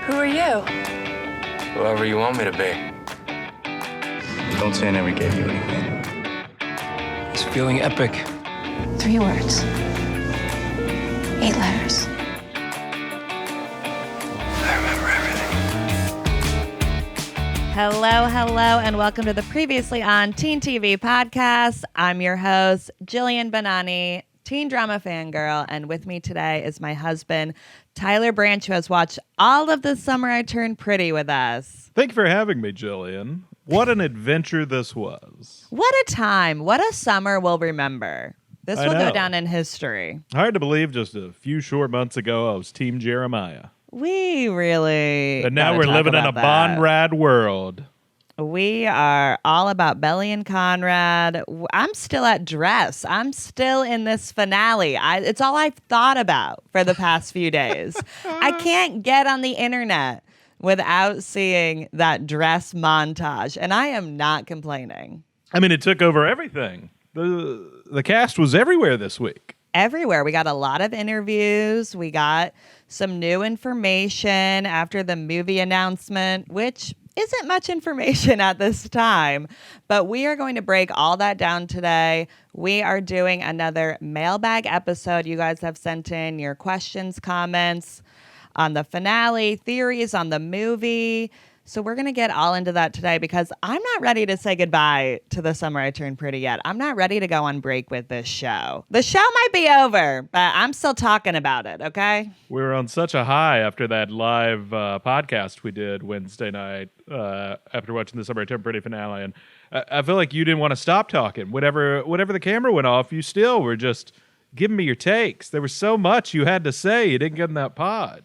Who are you? Whoever you want me to be. Don't say I never gave you anything. It's feeling epic. 3 words. 8 letters. I remember everything. Hello, and welcome to the Previously on Teen TV podcast. I'm your host, Jillian Bonani, teen drama fangirl, and with me today is my husband, Tyler Branch, who has watched all of The Summer I Turned Pretty with us. Thank you for having me, Jillian. What an adventure this was. What a time. What a summer we'll remember. This will go know. down in history. Hard to believe just a few short months ago I was Team Jeremiah. We really And now gotta we're talk living in a about that. Bond rad world. We are all about Belly and Conrad. I'm still at dress. I'm still in this finale. It's all I've thought about for the past few days. I can't get on the internet without seeing that dress montage, and I am not complaining. I mean, it took over everything. The cast was everywhere this week. Everywhere. We got a lot of interviews. We got some new information after the movie announcement, which isn't much information at this time, but we are going to break all that down today. We are doing another mailbag episode. You guys have sent in your questions, comments on the finale, theories on the movie. So we're going to get all into that today because I'm not ready to say goodbye to The Summer I Turned Pretty yet. I'm not ready to go on break with this show. The show might be over, but I'm still talking about it, okay? We were on such a high after that live podcast we did Wednesday night after watching the Summer I Turned Pretty finale. And I feel like you didn't want to stop talking. Whenever the camera went off, you still were just giving me your takes. There was so much you had to say you didn't get in that pod.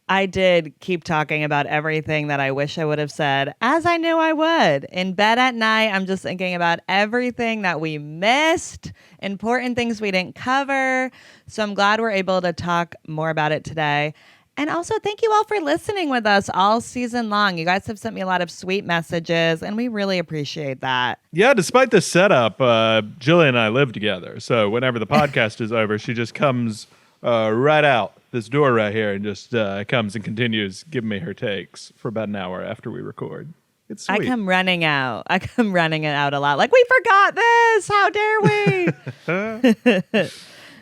I did keep talking about everything that I wish I would have said, as I knew I would. In bed at night, I'm just thinking about everything that we missed, important things we didn't cover. So I'm glad we're able to talk more about it today. And also, thank you all for listening with us all season long. You guys have sent me a lot of sweet messages, and we really appreciate that. Yeah, despite the setup, Jillian and I live together. So whenever the podcast is over, she just comes right out this door right here and just comes and continues giving me her takes for about an hour after we record. It's sweet. I come running out a lot. Like, we forgot this. How dare we?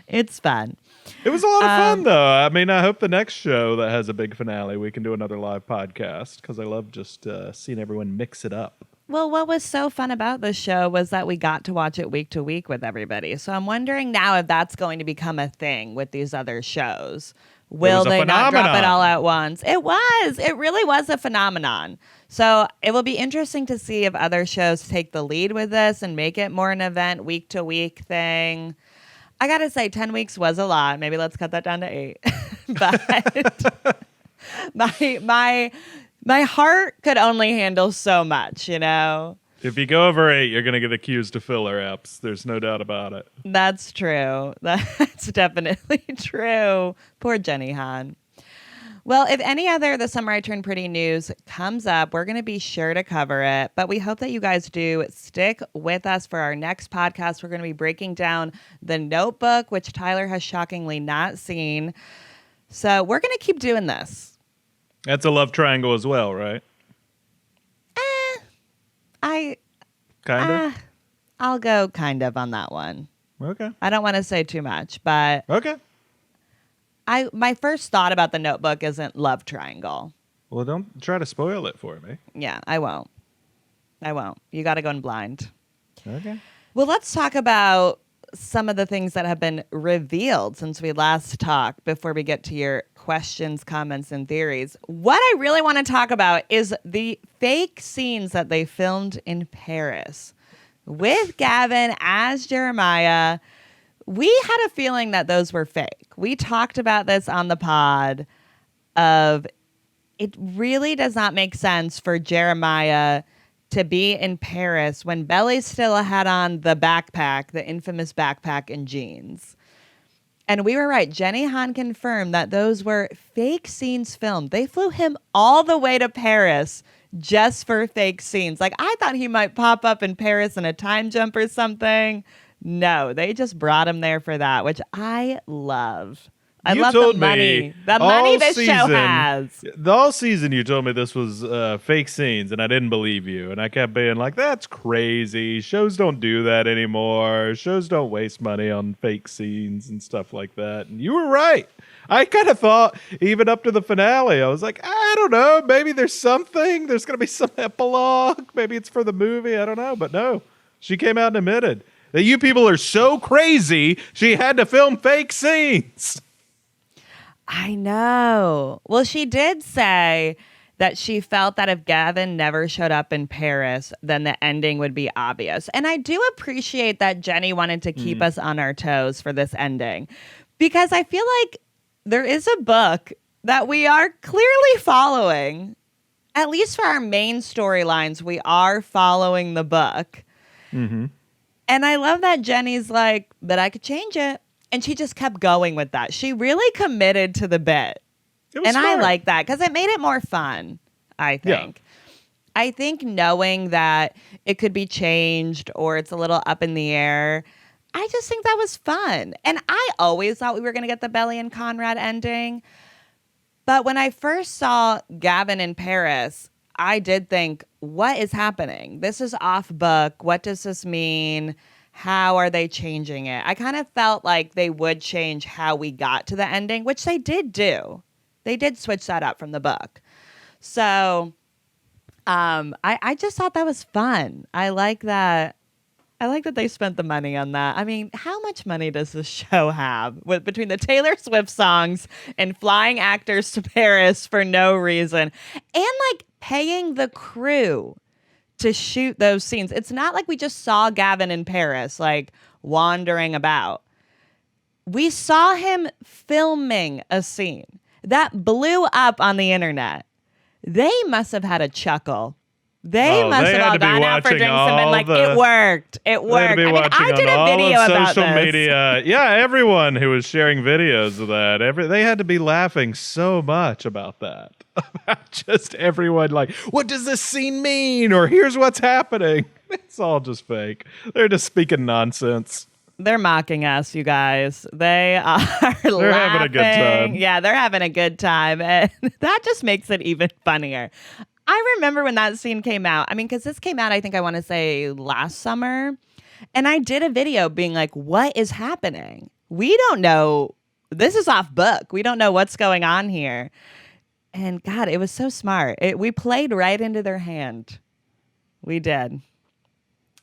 It's fun. It was a lot of fun, though. I mean, I hope the next show that has a big finale, we can do another live podcast because I love just seeing everyone mix it up. Well, what was so fun about this show was that we got to watch it week to week with everybody. So I'm wondering now if that's going to become a thing with these other shows. Will they not drop it all at once? It was. It really was a phenomenon. So it will be interesting to see if other shows take the lead with this and make it more an event, week to week thing. I got to say, 10 weeks was a lot. Maybe let's cut that down to 8. But my heart could only handle so much, you know? If you go over 8, you're going to get accused of filler apps. There's no doubt about it. That's true. That's definitely true. Poor Jenny Han. Well, if any other The Summer I Turned Pretty news comes up, we're going to be sure to cover it. But we hope that you guys do stick with us for our next podcast. We're going to be breaking down The Notebook, which Tyler has shockingly not seen. So we're going to keep doing this. That's a love triangle as well, right? Kind of? I'll go kind of on that one. Okay. I don't want to say too much, but Okay. my first thought about The Notebook isn't love triangle. Well, don't try to spoil it for me. Yeah, I won't. You got to go in blind. Okay. Well, let's talk about some of the things that have been revealed since we last talked before we get to your questions, comments, and theories. What I really want to talk about is the fake scenes that they filmed in Paris with Gavin as Jeremiah. We had a feeling that those were fake. We talked about this on the pod of it really does not make sense for Jeremiah to be in Paris when Belly still had on the backpack, the infamous backpack and jeans. And we were right. Jenny Han confirmed that those were fake scenes filmed. They flew him all the way to Paris just for fake scenes. Like, I thought he might pop up in Paris in a time jump or something. No, they just brought him there for that, which I love. I You love the told money. me The all money this show season- has. The whole season you told me this was fake scenes, and I didn't believe you. And I kept being like, that's crazy. Shows don't do that anymore. Shows don't waste money on fake scenes and stuff like that. And you were right. I kind of thought, even up to the finale, I was like, I don't know. Maybe there's something. There's going to be some epilogue. Maybe it's for the movie. I don't know. But no, she came out and admitted that you people are so crazy, she had to film fake scenes. I know. Well, she did say that she felt that if Gavin never showed up in Paris, then the ending would be obvious. And I do appreciate that Jenny wanted to keep us on our toes for this ending, because I feel like there is a book that we are clearly following. At least for our main storylines, we are following the book. Mm-hmm. And I love that Jenny's like, but I could change it. And she just kept going with that. She really committed to the bit. And smart. I like that because it made it more fun, I think. Yeah. I think knowing that it could be changed or it's a little up in the air, I just think that was fun. And I always thought we were going to get the Belly and Conrad ending. But when I first saw Gavin in Paris, I did think, what is happening? This is off book. What does this mean? How are they changing it? I kind of felt like they would change how we got to the ending, which they did do. They did switch that up from the book. So I just thought that was fun. I like that. I like that they spent the money on that. I mean, how much money does this show have between the Taylor Swift songs and flying actors to Paris for no reason and like paying the crew to shoot those scenes? It's not like we just saw Gavin in Paris, like wandering about. We saw him filming a scene that blew up on the internet. They must have had a chuckle. They must have all gone out for drinks and been like, it worked. It worked. I mean, I did a video about social this. media. Yeah, everyone who was sharing videos of that, they had to be laughing so much about that. About just everyone like, what does this scene mean? Or here's what's happening. It's all just fake. They're just speaking nonsense. They're mocking us, you guys. They are They're having a good time. Yeah, they're having a good time. And that just makes it even funnier. I remember when that scene came out. I mean, because this came out, I think I want to say last summer. And I did a video being like, what is happening? We don't know. This is off book. We don't know what's going on here. And God, it was so smart. We played right into their hand. We did.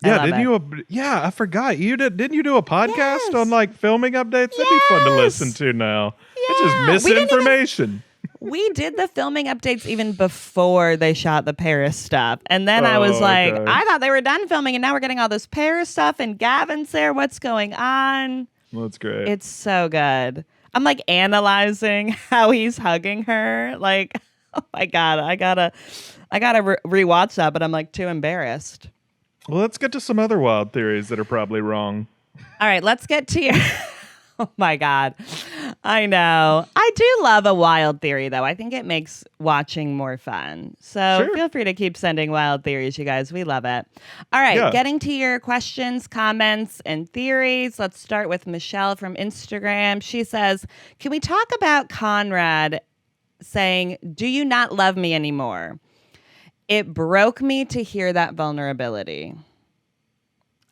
Yeah, I forgot. Didn't you do a podcast on like filming updates? That'd be fun to listen to now. Yeah. It's just misinformation. We did the filming updates even before they shot the Paris stuff. And then I was like, okay. I thought they were done filming and now we're getting all this Paris stuff and Gavin's there. What's going on? Well, that's great. It's so good. I'm like analyzing how he's hugging her. Like, oh my God, I gotta rewatch that, but I'm like too embarrassed. Well, let's get to some other wild theories that are probably wrong. All right, let's get to your... Oh, my God. I know. I do love a wild theory, though. I think it makes watching more fun. So Feel free to keep sending wild theories, you guys. We love it. All right, Getting to your questions, comments, and theories. Let's start with Michelle from Instagram. She says, can we talk about Conrad saying, do you not love me anymore? It broke me to hear that vulnerability.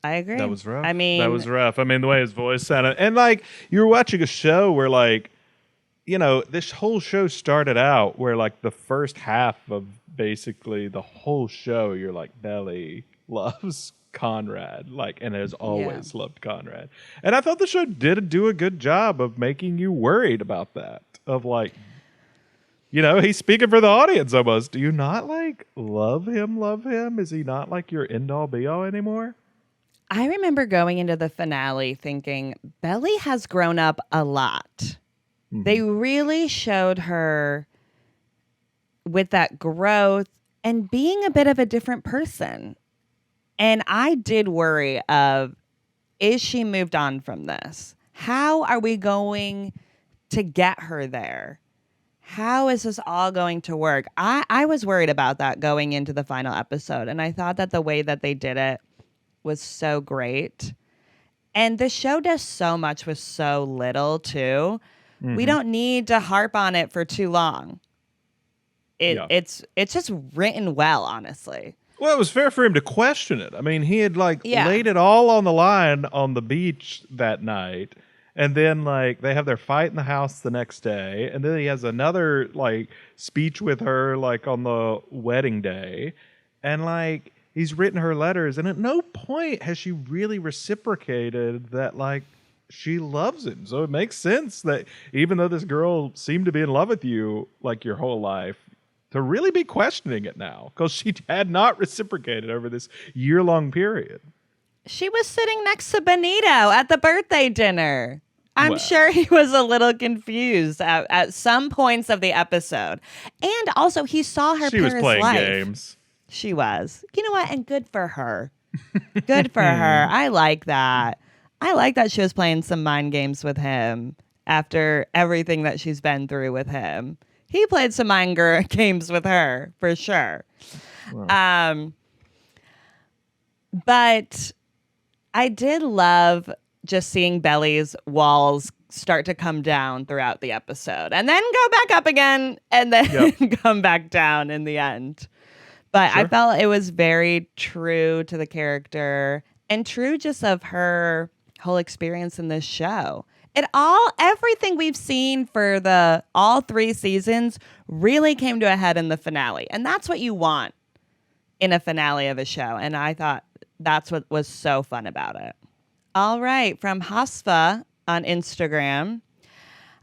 I agree. That was rough. I mean, that was rough. I mean, the way his voice sounded. And like, you were watching a show where like, you know, this whole show started out where like the first half of basically the whole show, you're like, Belly loves Conrad, like, and has always loved Conrad. And I thought the show did do a good job of making you worried about that. Of like, you know, he's speaking for the audience almost. Do you not like love him? Is he not like your end all be all anymore? I remember going into the finale thinking, Belly has grown up a lot. Mm-hmm. They really showed her with that growth and being a bit of a different person. And I did worry of, is she moved on from this? How are we going to get her there? How is this all going to work? I was worried about that going into the final episode. And I thought that the way that they did it was so great. And the show does so much with so little too. We don't need to harp on it for too long. It's just written well, honestly. Well, it was fair for him to question it. I mean, he had Yeah. laid it all on the line on the beach that night. And then they have their fight in the house the next day. And then he has another speech with her on the wedding day. And he's written her letters. And at no point has she really reciprocated that she loves him. So it makes sense that even though this girl seemed to be in love with you your whole life, to really be questioning it now, because she had not reciprocated over this year-long period. She was sitting next to Benito at the birthday dinner. I'm Well. sure he was a little confused at some points of the episode. And also, he saw her She was Paris playing life. games. She was. You know what? And good for her. Good for her. I like that. I like that she was playing some mind games with him after everything that she's been through with him. He played some mind games with her, for sure. Wow. But I did love just seeing Belly's walls start to come down throughout the episode and then go back up again and then come back down in the end. But I felt it was very true to the character and true just of her whole experience in this show. Everything we've seen for all 3 seasons really came to a head in the finale. And that's what you want in a finale of a show. And I thought that's what was so fun about it. All right. From Hasfa on Instagram.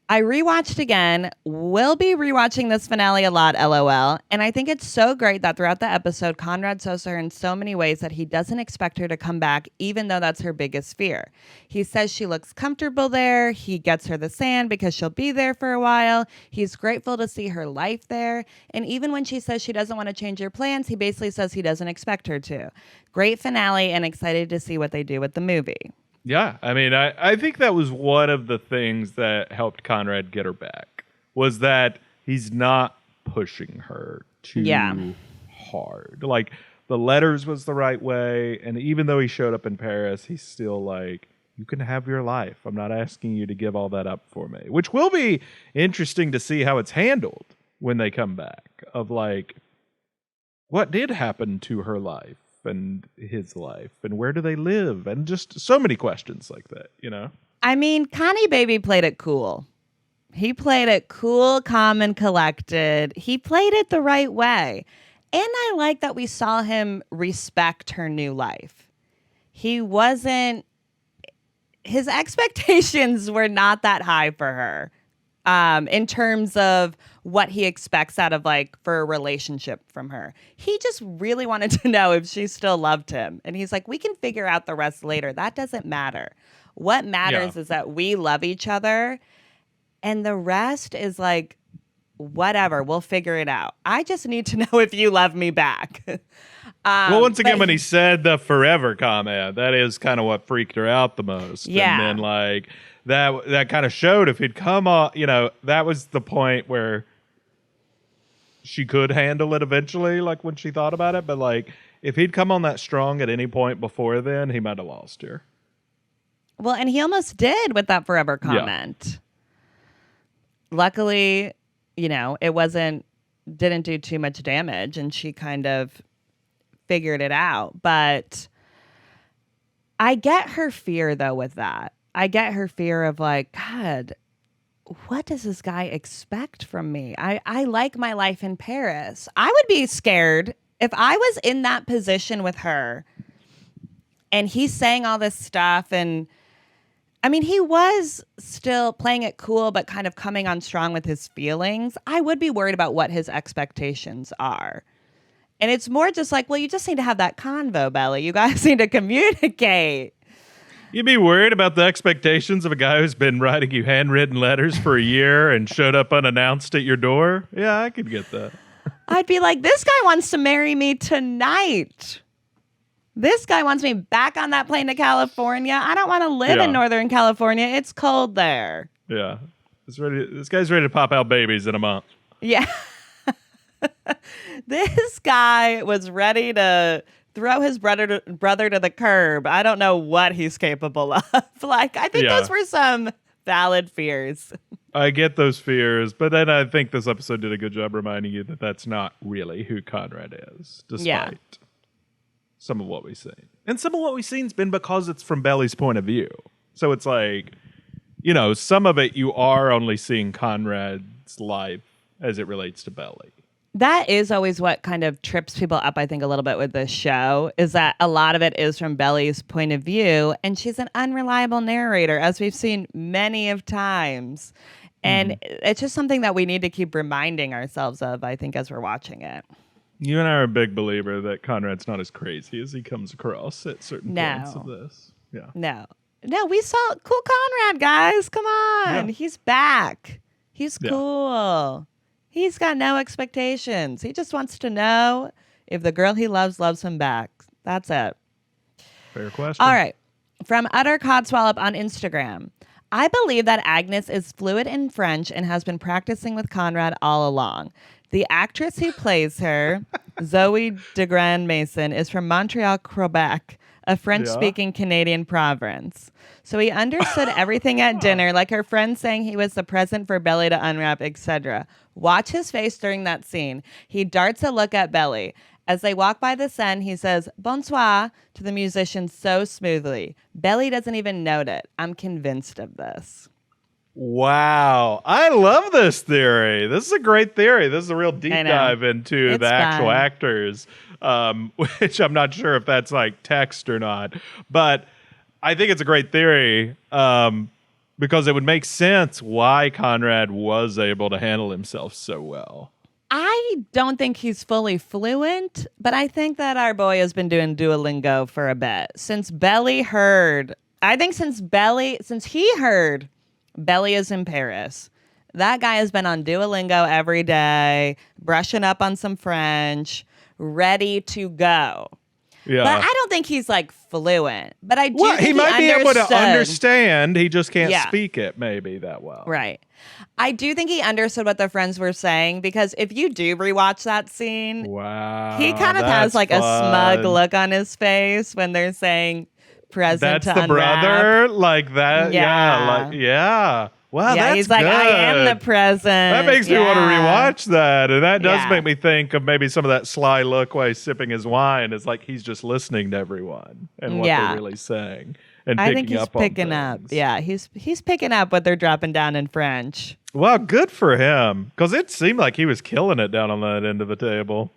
I rewatched again. Will be rewatching this finale a lot, LOL. And I think it's so great that throughout the episode, Conrad shows her in so many ways that he doesn't expect her to come back, even though that's her biggest fear. He says she looks comfortable there. He gets her the sand because she'll be there for a while. He's grateful to see her life there. And even when she says she doesn't want to change her plans, he basically says he doesn't expect her to. Great finale and excited to see what they do with the movie. Yeah, I mean, I think that was one of the things that helped Conrad get her back, was that he's not pushing her too hard. The letters was the right way, and even though he showed up in Paris, he's still you can have your life. I'm not asking you to give all that up for me, which will be interesting to see how it's handled when they come back, of what did happen to her life and his life, and where do they live, and just so many questions like that, I mean, Connie Baby played it cool. He played it cool, calm, and collected. He played it the right way. And I like that we saw him respect her new life. His expectations were not that high for her. In terms of what he expects out of for a relationship from her. He just really wanted to know if she still loved him. And he's like, we can figure out the rest later. That doesn't matter. What matters is that we love each other. And the rest is whatever, we'll figure it out. I just need to know if you love me back. Well, once again, when he said the forever comment, that is kind of what freaked her out the most. Yeah. And then that kind of showed if he'd come on, that was the point where she could handle it eventually, when she thought about it. But if he'd come on that strong at any point before then, he might have lost her. Well, and he almost did with that forever comment. Luckily, it didn't do too much damage, and she kind of figured it out. But I get her fear, though, with that. I get her fear of God, what does this guy expect from me? I like my life in Paris. I would be scared if I was in that position with her and he's saying all this stuff. And I mean, he was still playing it cool, but kind of coming on strong with his feelings. I would be worried about what his expectations are. And it's more just well, you just need to have that convo, Belly. You guys need to communicate. You'd be worried about the expectations of a guy who's been writing you handwritten letters for a year and showed up unannounced at your door? Yeah, I could get that. I'd be like, this guy wants to marry me tonight. This guy wants me back on that plane to California. I don't want to live in Northern California. It's cold there. Yeah. This guy's ready to pop out babies in a month. Yeah. This guy was ready to throw his brother to the curb. I don't know what he's capable of. I think those were some valid fears. I get those fears, but then I think this episode did a good job reminding you that that's not really who Conrad is, despite some of what we've seen. And some of what we've seen has been because it's from Belly's point of view. So it's like, some of it you are only seeing Conrad's life as it relates to Belly. That is always what kind of trips people up, I think, a little bit with this show, is that a lot of it is from Belly's point of view, and she's an unreliable narrator, as we've seen many of times. And it's just something that we need to keep reminding ourselves of, I think, as we're watching it. You and I are a big believer that Conrad's not as crazy as he comes across at certain points of this. Yeah. No, we saw cool Conrad, guys. Come on. Yeah. He's back. He's cool. He's got no expectations. He just wants to know if the girl he loves him back. That's it. Fair question. All right. From Utter Codswallop on Instagram. I believe that Agnes is fluent in French and has been practicing with Conrad all along. The actress who plays her, Zoe DeGrand Mason, is from Montreal, Quebec, a French-speaking Canadian province. So he understood everything at dinner, like her friend saying he was the present for Belly to unwrap, etc. Watch his face during that scene. He darts a look at Belly. As they walk by the Seine, he says, bonsoir, to the musician so smoothly. Belly doesn't even note it. I'm convinced of this. Wow. I love this theory. This is a great theory. This is a real deep dive into the actual actors, which I'm not sure if that's like text or not. But I think it's a great theory because it would make sense why Conrad was able to handle himself so well. I don't think he's fully fluent, but I think that our boy has been doing Duolingo for a bit. Since he heard Belly is in Paris, that guy has been on Duolingo every day, brushing up on some French, ready to go. Yeah. But I don't think he's like fluent. But I do think he might be able to understand. He just can't Yeah. speak it maybe that well. Right. I do think he understood what the friends were saying, because if you do rewatch that scene, Wow, he kind of has like fun. a smug look on his face when they're saying present That's to the unwrap. brother? Like that? Yeah. Wow, Yeah, that's he's like, good. I am the present. That makes me want to rewatch that. And that does Yeah. make me think of maybe some of that sly look while he's sipping his wine. It's like he's just listening to everyone and what they're really saying. And I picking think he's up on picking up. things. Yeah, he's picking up what they're dropping down in French. Well, good for him. Because it seemed like he was killing it down on that end of the table.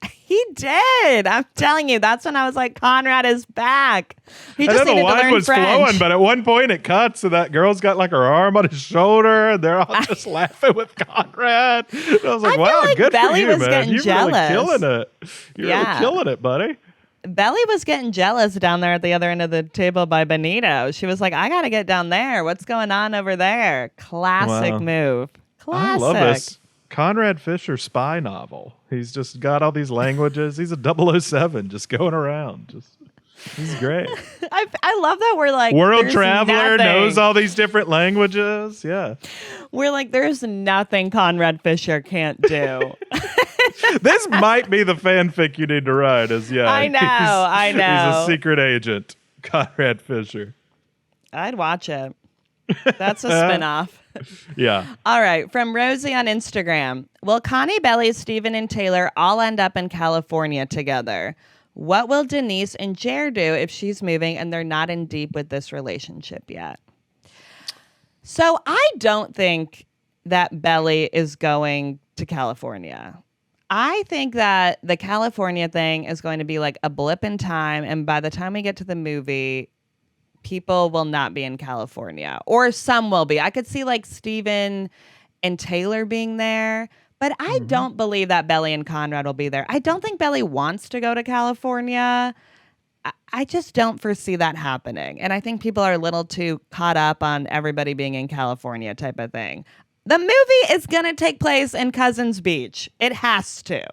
He did. I'm telling you, that's when I was like, Conrad is back. He I just know needed the to wine learn was French. flowing, but at one point it cuts, and that girl's got like her arm on his shoulder, and they're all just laughing with Conrad. And I was like, I feel wow, like good Belly for you, was man. getting You're jealous. really killing it. You're really killing it, buddy. Belly was getting jealous down there at the other end of the table by Benito. She was like, I got to get down there. What's going on over there? Classic move. Classic. I love this Conrad Fisher spy novel. He's just got all these languages. He's a 007 just going around. He's great. I love that we're like world there's traveler, nothing. knows all these different languages. Yeah. We're like, there's nothing Conrad Fisher can't do. This might be the fanfic you need to write. I know. He's a secret agent, Conrad Fisher. I'd watch it. That's a spinoff. Yeah. All right. From Rosie on Instagram. Will Connie, Belly, Steven, and Taylor all end up in California together? What will Denise and Jer do if she's moving and they're not in deep with this relationship yet? So I don't think that Belly is going to California. I think that the California thing is going to be like a blip in time. And by the time we get to the movie, people will not be in California, or some will be. I could see like Steven and Taylor being there, but I don't believe that Belly and Conrad will be there. I don't think Belly wants to go to California. I just don't foresee that happening. And I think people are a little too caught up on everybody being in California type of thing. The movie is going to take place in Cousins Beach. It has to.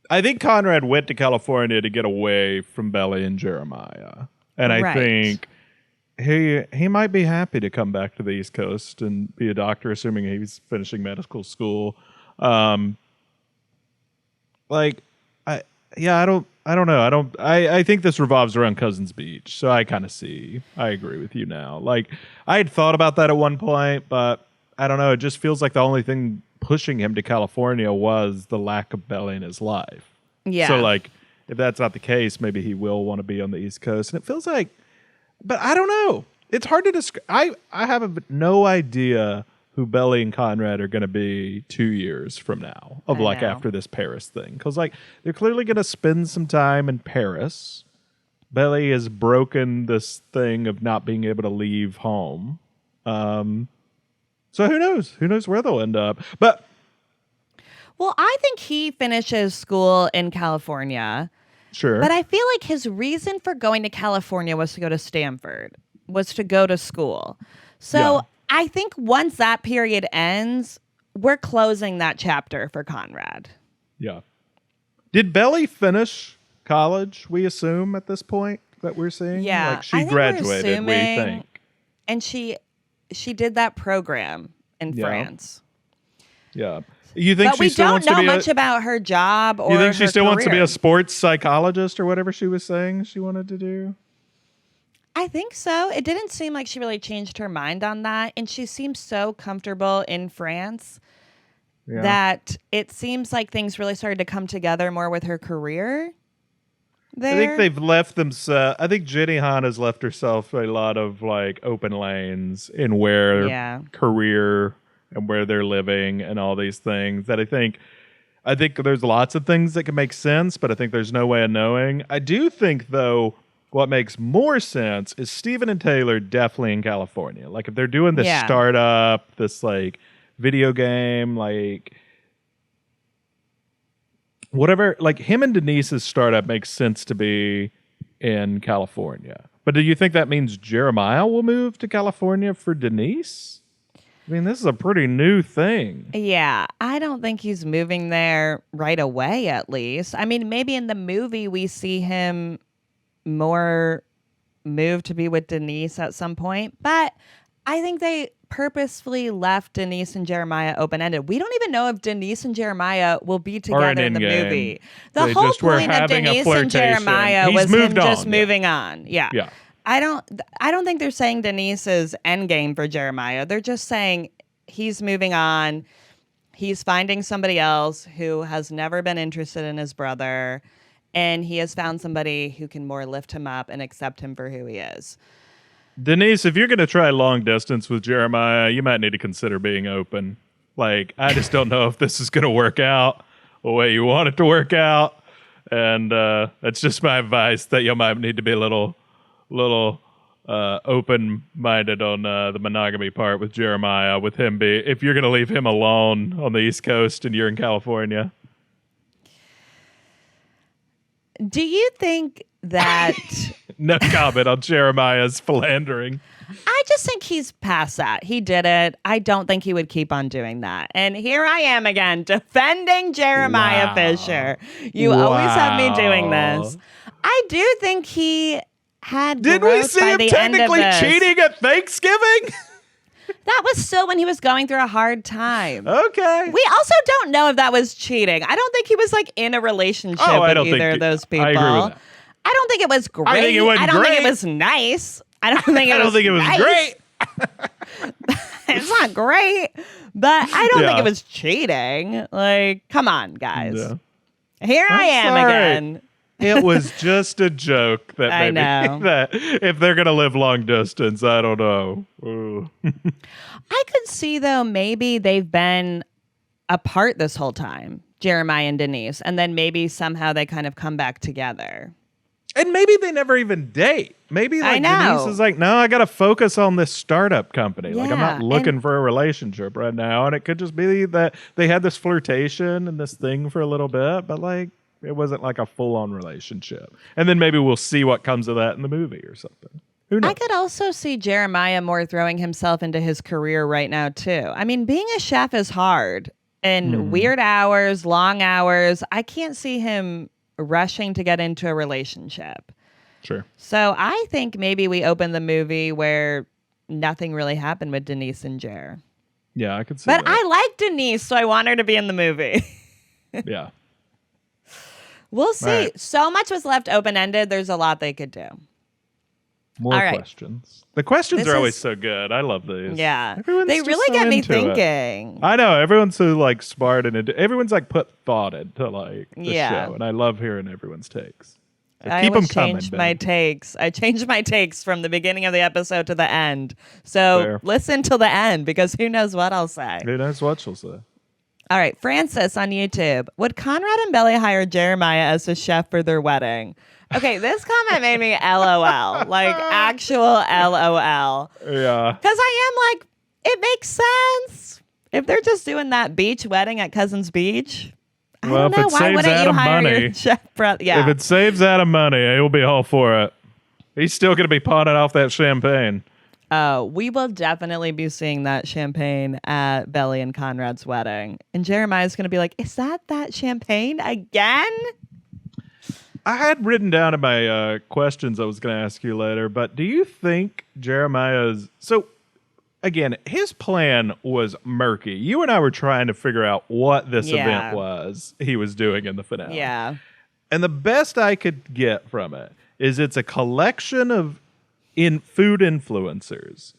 I think Conrad went to California to get away from Belly and Jeremiah. And I think he might be happy to come back to the East Coast and be a doctor, assuming he's finishing medical school. I don't know. I think this revolves around Cousins Beach. So I agree with you now. Like, I had thought about that at one point, but I don't know. It just feels like the only thing pushing him to California was the lack of Belly in his life. Yeah. So, like, if that's not the case, maybe he will want to be on the East Coast. And it feels like, but I don't know. It's hard to describe. I have no idea who Belly and Conrad are going to be 2 years from now, after this Paris thing. Because, like, they're clearly going to spend some time in Paris. Belly has broken this thing of not being able to leave home. So who knows? Who knows where they'll end up? But well, I think he finishes school in California. Sure. But I feel like his reason for going to California was to go to Stanford, was to go to school. So Yeah. I think once that period ends, we're closing that chapter for Conrad. Yeah. Did Belly finish college, we assume, at this point that we're seeing? Yeah. Like, I she think we're graduated, we assuming- think. And she did that program in Yeah. France. Yeah. You think But she we still don't wants to know be much about her job or You think she her still wants to be career. a sports psychologist or whatever she was saying she wanted to do? I think so. It didn't seem like she really changed her mind on that. And she seems so comfortable in France Yeah. that it seems like things really started to come together more with her career there. I think they've left themselves. I think Jenny Han has left herself a lot of like open lanes in where Yeah. career and where they're living and all these things that I think there's lots of things that can make sense, but I think there's no way of knowing. I do think though what makes more sense is Steven and Taylor definitely in California. Like if they're doing this Yeah. startup, this like video game, like whatever, like him and Denise's startup makes sense to be in California. But do you think that means Jeremiah will move to California for Denise? I mean, this is a pretty new thing. Yeah, I don't think he's moving there right away, at least. I mean, maybe in the movie we see him more move to be with Denise at some point, but I think they purposefully left Denise and Jeremiah open-ended. We don't even know if Denise and Jeremiah will be together in the endgame. movie. The They whole just were point of having a Denise and flirtation. Jeremiah He's was him moved just on, yeah. moving on. Yeah. Yeah. I don't think they're saying Denise is endgame for Jeremiah. They're just saying he's moving on. He's finding somebody else who has never been interested in his brother, and he has found somebody who can more lift him up and accept him for who he is. Denise, if you're going to try long distance with Jeremiah, you might need to consider being open. Like, I just don't know if this is going to work out the way you want it to work out. And that's just my advice, that you might need to be a little open-minded on the monogamy part with Jeremiah, with him if you're going to leave him alone on the East Coast and you're in California. Do you think that... No comment on Jeremiah's philandering. I just think he's past that. He did it. I don't think he would keep on doing that. And here I am again defending Jeremiah Wow. Fisher. You always have me doing this. I do think he had Did we growth see by him the end of technically this. cheating at Thanksgiving? That was still when he was going through a hard time. Okay. We also don't know if that was cheating. I don't think he was like in a relationship Oh, I with don't think either of those people. I agree with that. I don't think it was great. I think it wasn't I don't think great. it was nice. I don't think it I don't was think it was nice. great. It's not great, but I don't think Yeah. it was cheating. Like, come on, guys. Yeah. Here I am sorry. again. It was just a joke that I maybe know. that if they're gonna live long distance, I don't know. Ooh. I could see, though, maybe they've been apart this whole time, Jeremiah and Denise, and then maybe somehow they kind of come back together. And maybe they never even date. Maybe I like know. Denise is like, no, I gotta focus on this startup company. Like I'm Yeah, not looking and- for a relationship right now. And it could just be that they had this flirtation and this thing for a little bit, but like it wasn't like a full on relationship. And then maybe we'll see what comes of that in the movie or something. Who knows? I could also see Jeremiah more throwing himself into his career right now, too. I mean, being a chef is hard and weird hours, long hours. I can't see him rushing to get into a relationship. Sure. So I think maybe we open the movie where nothing really happened with Denise and Jer. Yeah, I could see But that. I like Denise, so I want her to be in the movie. Yeah. We'll see. Right. So much was left open-ended. There's a lot they could do. More All right. questions. The questions This are always is- so good. I love these. Yeah. Everyone's They just really so get me into it. thinking. I know. Everyone's so like smart and everyone's like put thought into like the Yeah. show, and I love hearing everyone's takes. So I keep them always coming. change my Ben. takes. I change my takes from the beginning of the episode to the end. So Fair. listen till the end because who knows what I'll say. Who knows what she'll say? All right, Francis on YouTube. Would Conrad and Belly hire Jeremiah as a chef for their wedding? Okay, this comment made me LOL, like actual LOL. Yeah. Because I am like, it makes sense. If they're just doing that beach wedding at Cousins Beach, I Well, don't if know. it Why saves wouldn't you Adam hire money- your chef brother? Yeah. If it saves Adam money, he'll be all for it. He's still going to be pawning off that champagne. We will definitely be seeing that champagne at Belly and Conrad's wedding. And Jeremiah's going to be like, is that champagne again? I had written down in my questions I was going to ask you later, but do you think Jeremiah's... So, again, his plan was murky. You and I were trying to figure out what this Yeah. event was he was doing in the finale. Yeah. And the best I could get from it is it's a collection of food influencers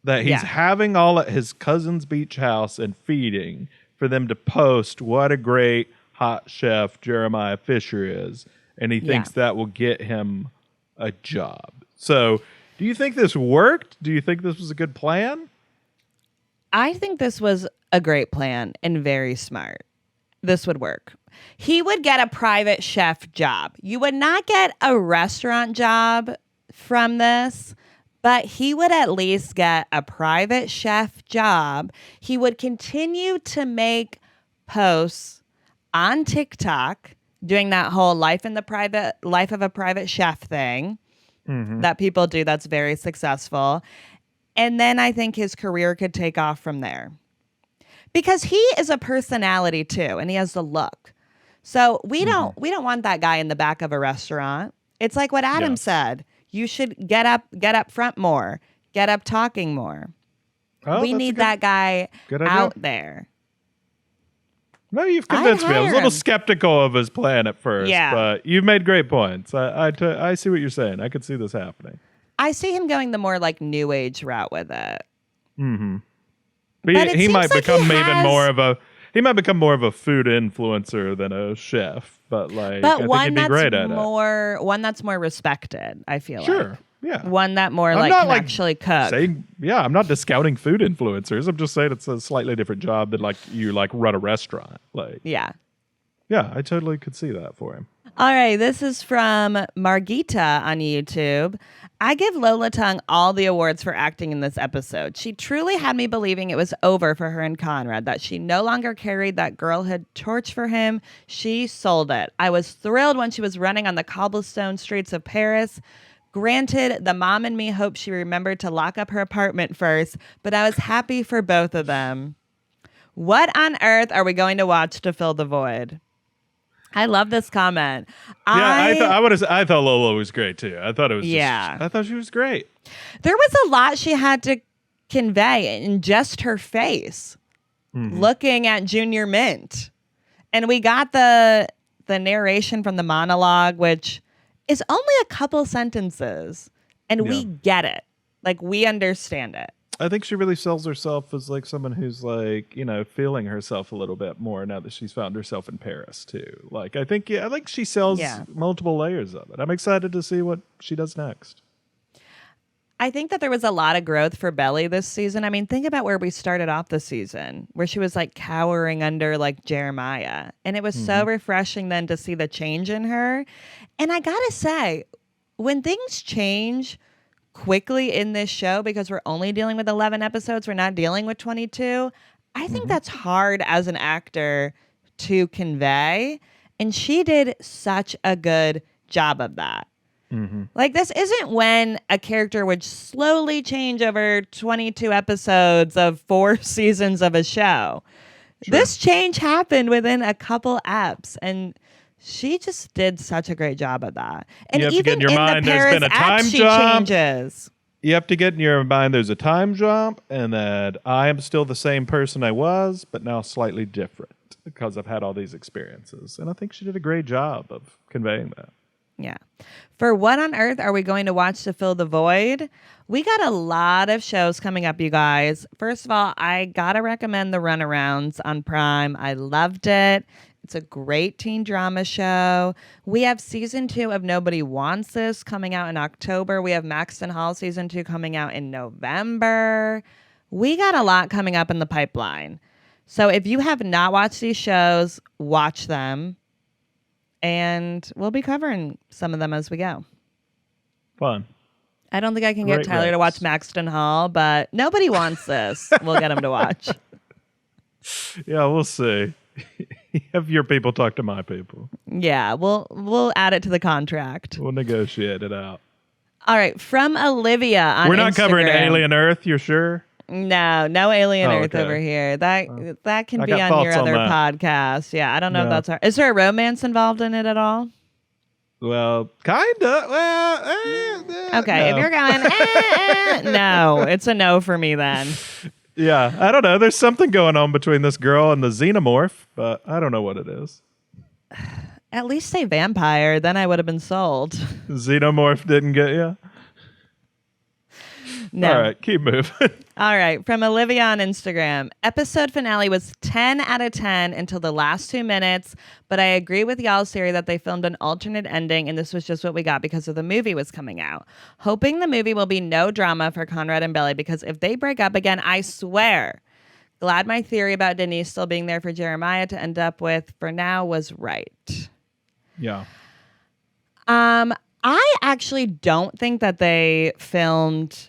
that he's Yeah. having all at his cousin's beach house and feeding for them to post what a great hot chef Jeremiah Fisher is. And he thinks that will get him a job. So do you think this worked? Do you think this was a good plan? I think this was a great plan and very smart. This would work. He would get a private chef job. You would not get a restaurant job from this, but he would at least get a private chef job. He would continue to make posts on TikTok doing that whole life of a private chef thing that people do that's very successful. And then I think his career could take off from there. Because he is a personality too, and he has the look. So we don't want that guy in the back of a restaurant. It's like what Adam said. You should get up front more, get up talking more. Oh, we that's need a that guy good idea. out there. No, you've convinced me. I was a hire little him. skeptical of his plan at first, Yeah. but you've made great points. I see what you're saying. I could see this happening. I see him going the more like new age route with it. But But it he seems might like become he even has- more of a food influencer than a chef. But I But think one he'd be great that's at one that's more respected, I feel it. like. Sure. Yeah. One that more I'm like not, can like, actually cook. I'm not discounting food influencers. I'm just saying it's a slightly different job than like you like run a restaurant. Like Yeah. yeah, I totally could see that for him. All right, this is from Margita on YouTube. I give Lola Tung all the awards for acting in this episode. She truly had me believing it was over for her and Conrad, that she no longer carried that girlhood torch for him. She sold it. I was thrilled when she was running on the cobblestone streets of Paris. Granted, the mom in me hoped she remembered to lock up her apartment first, but I was happy for both of them. What on earth are we going to watch to fill the void? I love this comment. I thought Lola was great too. I thought it was I thought she was great. There was a lot she had to convey in just her face, looking at Junior Mint. And we got the narration from the monologue, which is only a couple sentences, and we get it. Like, we understand it. I think she really sells herself as like someone who's like, feeling herself a little bit more now that she's found herself in Paris too. Like, I think she sells multiple layers of it. I'm excited to see what she does next. I think that there was a lot of growth for Belly this season. I mean, think about where we started off the season, where she was like cowering under like Jeremiah. And it was so refreshing then to see the change in her. And I gotta say, when things change quickly in this show, because we're only dealing with 11 episodes, we're not dealing with 22, I think that's hard as an actor to convey. And she did such a good job of that. Like, this isn't when a character would slowly change over 22 episodes of 4 seasons of a show. Sure. This change happened within a couple eps, and she just did such a great job of that. And You have to even get in your mind the there's Paris been a time ep, she jump. changes. you have to get in your mind there's a time jump and that I am still the same person I was, but now slightly different because I've had all these experiences. And I think she did a great job of conveying that. Yeah. For what on earth are we going to watch to fill the void? We got a lot of shows coming up, you guys. First of all, I got to recommend The Runarounds on Prime. I loved it. It's a great teen drama show. We have season 2 of Nobody Wants This coming out in October. We have Maxton Hall season 2 coming out in November. We got a lot coming up in the pipeline. So if you have not watched these shows, watch them. And we'll be covering some of them as we go. Fun. I don't think I can Great get Tyler to watch Maxton Hall, but Nobody Wants This. We'll get him to watch. Yeah, we'll see. Have your people talk to my people. Yeah, we'll add it to the contract. We'll negotiate it out. All right, from Olivia on We're not covering Instagram. Alien Earth, you're sure? No Alien Earth okay. over here. That can I be got on your thoughts on other that. podcast. Yeah, I don't know if No. that's our. Is there a romance involved in it at all? Well, kinda. Well, Okay, no. if you're going, no, it's a no for me then. Yeah, I don't know. There's something going on between this girl and the xenomorph, but I don't know what it is. At least say vampire, then I would have been sold. Xenomorph didn't get you? No. All right, keep moving. All right, from Olivia on Instagram. Episode finale was 10 out of 10 until the last 2 minutes, but I agree with y'all's theory that they filmed an alternate ending and this was just what we got because of the movie was coming out. Hoping the movie will be no drama for Conrad and Belly because if they break up again, I swear. Glad my theory about Denise still being there for Jeremiah to end up with for now was right. Yeah. I actually don't think that they filmed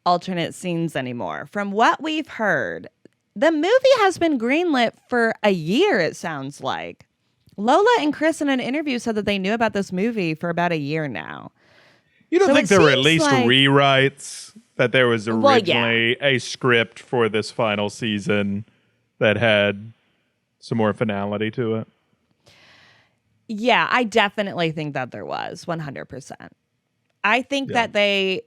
alternate scenes anymore. From what we've heard, the movie has been greenlit for a year, it sounds like. Lola and Chris in an interview said that they knew about this movie for about a year now. You don't So think it there were at seems least like- rewrites? That there was Well, originally a script for this final season that had some more finality to it? Yeah, I definitely think that there was 100%. I think that they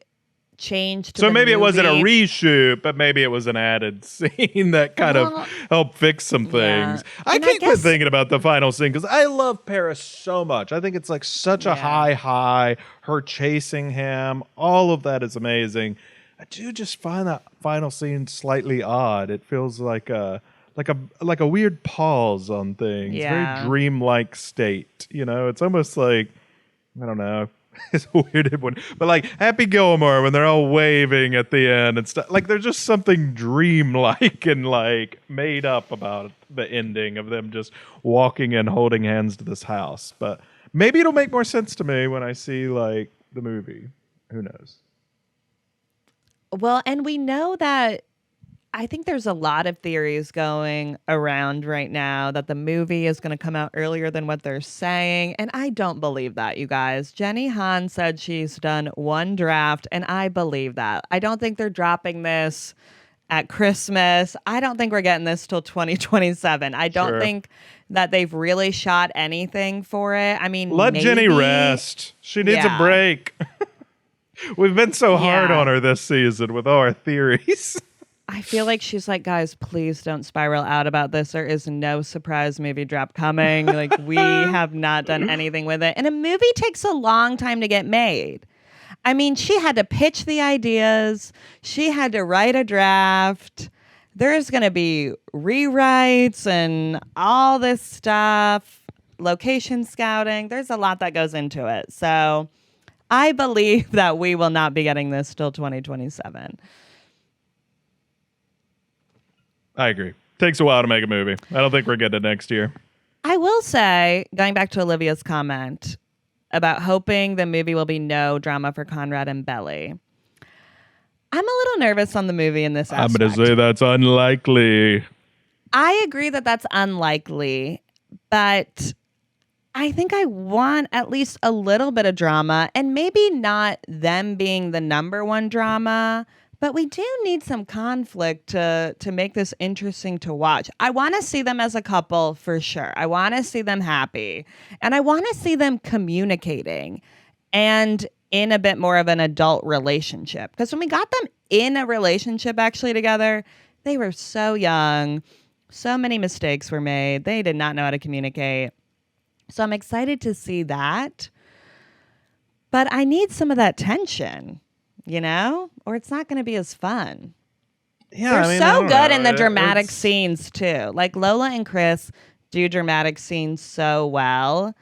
changed. So the maybe it wasn't a movie. reshoot, but maybe it was an added scene that kind of helped fix some things. I And I can't quit guess- thinking about the final scene because I love Paris so much. I think it's like such a high. Her chasing him, all of that is amazing. I do just find that final scene slightly odd. It feels like a weird pause on things. Yeah. Very dreamlike state. You know, it's almost like I don't know. It's a weird one, but like Happy Gilmore when they're all waving at the end and stuff. Like there's just something dreamlike and like made up about the ending of them just walking and holding hands to this house. But maybe it'll make more sense to me when I see like the movie. Who knows? Well, and we know that I think there's a lot of theories going around right now that the movie is going to come out earlier than what they're saying. And I don't believe that, you guys. Jenny Han said she's done one draft, and I believe that. I don't think they're dropping this at Christmas. I don't think we're getting this till 2027. I don't Sure. think that they've really shot anything for it. I mean, Let Jenny maybe- rest. She needs Yeah. a break. We've been so hard Yeah. on her this season with all our theories. I feel like she's like, guys, please don't spiral out about this. There is no surprise movie drop coming. Like, we have not done anything with it. And a movie takes a long time to get made. I mean, she had to pitch the ideas. She had to write a draft. There's going to be rewrites and all this stuff, location scouting. There's a lot that goes into it. So I believe that we will not be getting this till 2027. I agree. Takes a while to make a movie. I don't think we're getting it next year. I will say, going back to Olivia's comment about hoping the movie will be no drama for Conrad and Belly, I'm a little nervous on the movie in this I'm aspect. going to say that's unlikely. I agree that that's unlikely, but I think I want at least a little bit of drama, and maybe not them being the number one drama, but we do need some conflict to make this interesting to watch. I want to see them as a couple for sure. I want to see them happy, and I want to see them communicating. And in a bit more of an adult relationship. Because when we got them in a relationship actually together, they were so young. So many mistakes were made. They did not know how to communicate. So I'm excited to see that. But I need some of that tension, or it's not going to be as fun. Yeah, They're I so don't good know. in the dramatic It's- scenes too. Like Lola and Chris do dramatic scenes so well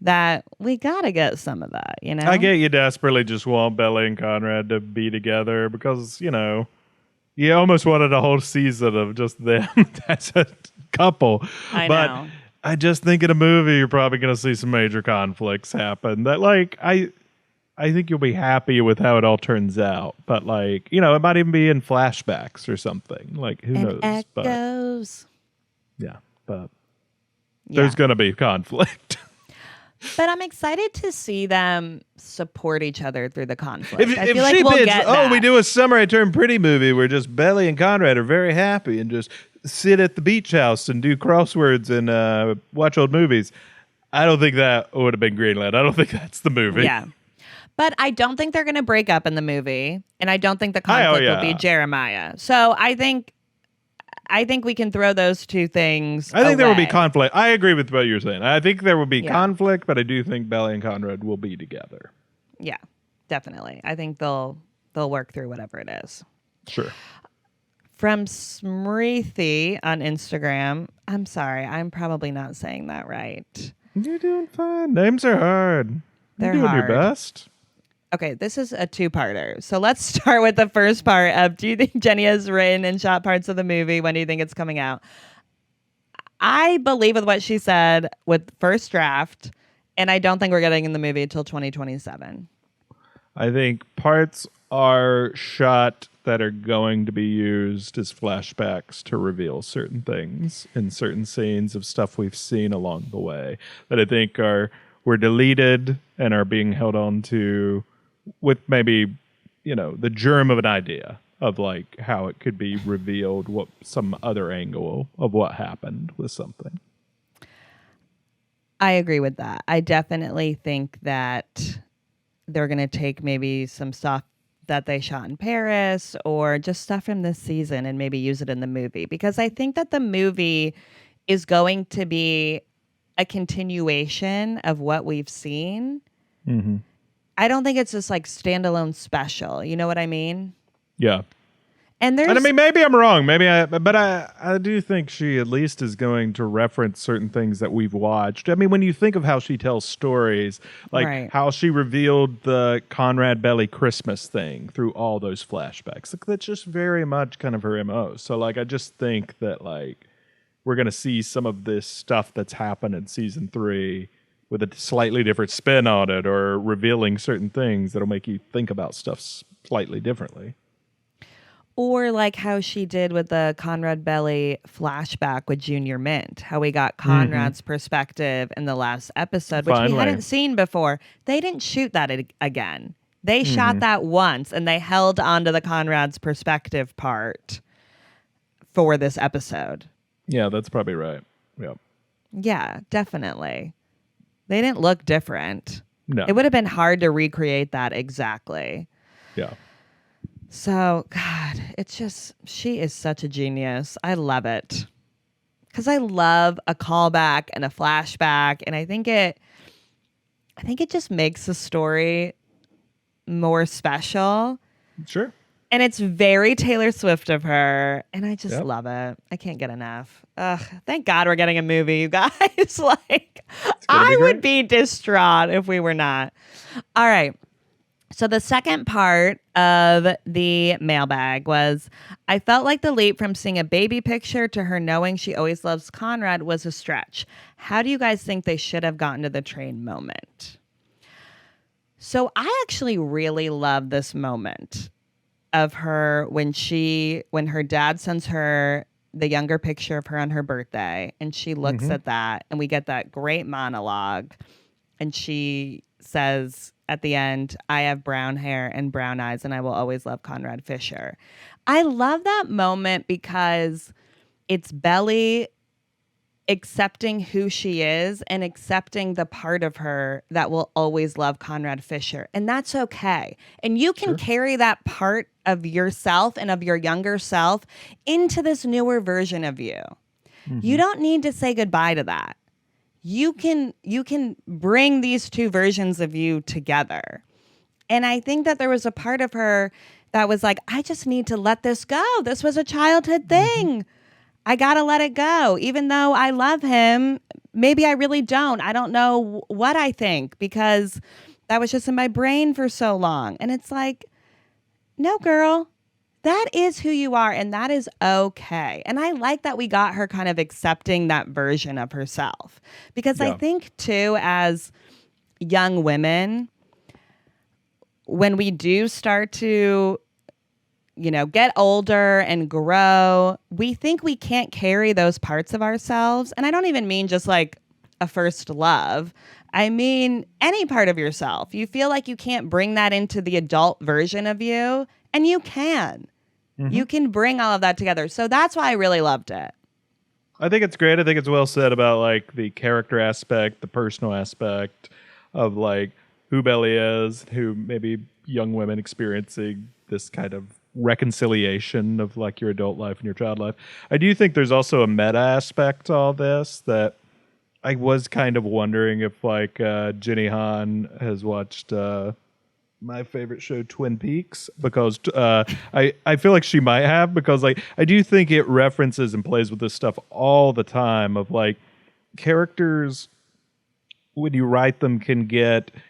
that we got to get some of that, I get you desperately just want Belly and Conrad to be together because, you almost wanted a whole season of just them as a couple. I but know. I just think in a movie you're probably going to see some major conflicts happen that I think you'll be happy with how it all turns out. But it might even be in flashbacks or something. Who knows? Echoes. But Yeah. there's going to be conflict. But I'm excited to see them support each other through the conflict. If I feel she like we'll pitched, get that. we do a Summer I Turned Pretty movie where just Belly and Conrad are very happy and just sit at the beach house and do crosswords and watch old movies. I don't think that would have been greenlit. I don't think that's the movie. Yeah. But I don't think they're going to break up in the movie, and I don't think the conflict will be Jeremiah. So I think we can throw those two things I think there will be away. conflict. I agree with what you're saying. I think there will be Yeah. conflict, but I do think Belly and Conrad will be together. Yeah, definitely. I think they'll work through whatever it is. Sure. From Smriti on Instagram. I'm sorry, I'm probably not saying that right. You're doing fine. Names are hard. They're You're doing your hard. best. Okay, this is a two-parter. So let's start with the first part of, do you think Jenny has written and shot parts of the movie? When do you think it's coming out? I believe with what she said with first draft, and I don't think we're getting in the movie until 2027. I think parts are shot that are going to be used as flashbacks to reveal certain things in certain scenes of stuff we've seen along the way that I think were deleted and are being held on to with maybe, the germ of an idea of how it could be revealed, what some other angle of what happened with something. I agree with that. I definitely think that they're going to take maybe some stuff that they shot in Paris or just stuff from this season and maybe use it in the movie, because I think that the movie is going to be a continuation of what we've seen. Mm-hmm. I don't think it's just standalone special. You know what I mean? Yeah. And there's, And I mean, maybe I'm wrong. But I do think she at least is going to reference certain things that we've watched. I mean, when you think of how she tells stories, Right. how she revealed the Conrad Belly Christmas thing through all those flashbacks, that's just very much kind of her MO. So I just think that we're going to see some of this stuff that's happened in season 3 with a slightly different spin on it, or revealing certain things that'll make you think about stuff slightly differently. or how she did with the Conrad Belly flashback with Junior Mint, how we got Conrad's perspective in the last episode, which we Finally. hadn't seen before. They didn't shoot that again. They shot that once, and they held onto the Conrad's perspective part for this episode. Yeah, that's probably right. Yeah. Yeah, definitely. They didn't look different. No. It would have been hard to recreate that exactly. Yeah. So, God, it's just, she is such a genius. I love it. Because I love a callback and a flashback. And I think it just makes the story more special. Sure. And it's very Taylor Swift of her. And I just Yep. love it. I can't get enough. Ugh, thank God we're getting a movie, you guys. I would be distraught if we were not. All right. So the second part of the mailbag was, I felt like the leap from seeing a baby picture to her knowing she always loves Conrad was a stretch. How do you guys think they should have gotten to the train moment? So I actually really love this moment of her when her dad sends her the younger picture of her on her birthday, and she looks at that, and we get that great monologue, and she says at the end, I have brown hair and brown eyes, and I will always love Conrad Fisher. I love that moment because it's Belly accepting who she is and accepting the part of her that will always love Conrad Fisher. And that's okay. And you can carry that part of yourself and of your younger self into this newer version of you. You don't need to say goodbye to that. You can bring these two versions of you together. And I think that there was a part of her that was like, I just need to let this go. This was a childhood thing. I got to let it go. Even though I love him, maybe I really don't. I don't know what I think because that was just in my brain for so long. And it's like, no, girl, that is who you are. And that is okay. And I like that we got her kind of accepting that version of herself. Because I think, too, as young women, when we do start to get older and grow, we think we can't carry those parts of ourselves. And I don't even mean just like a first love. I mean, any part of yourself. You feel like you can't bring that into the adult version of you, and you can. You can bring all of that together. So that's why I really loved it. I think it's great. I think it's well said about like the character aspect, the personal aspect of like who Belly is, who maybe young women experiencing this kind of reconciliation of like your adult life and your child life. I do think there's also a meta aspect to all this that I was kind of wondering if like Jenny Han has watched my favorite show, Twin Peaks, because I feel like she might have, because like I do think it references and plays with this stuff all the time of like characters when you write them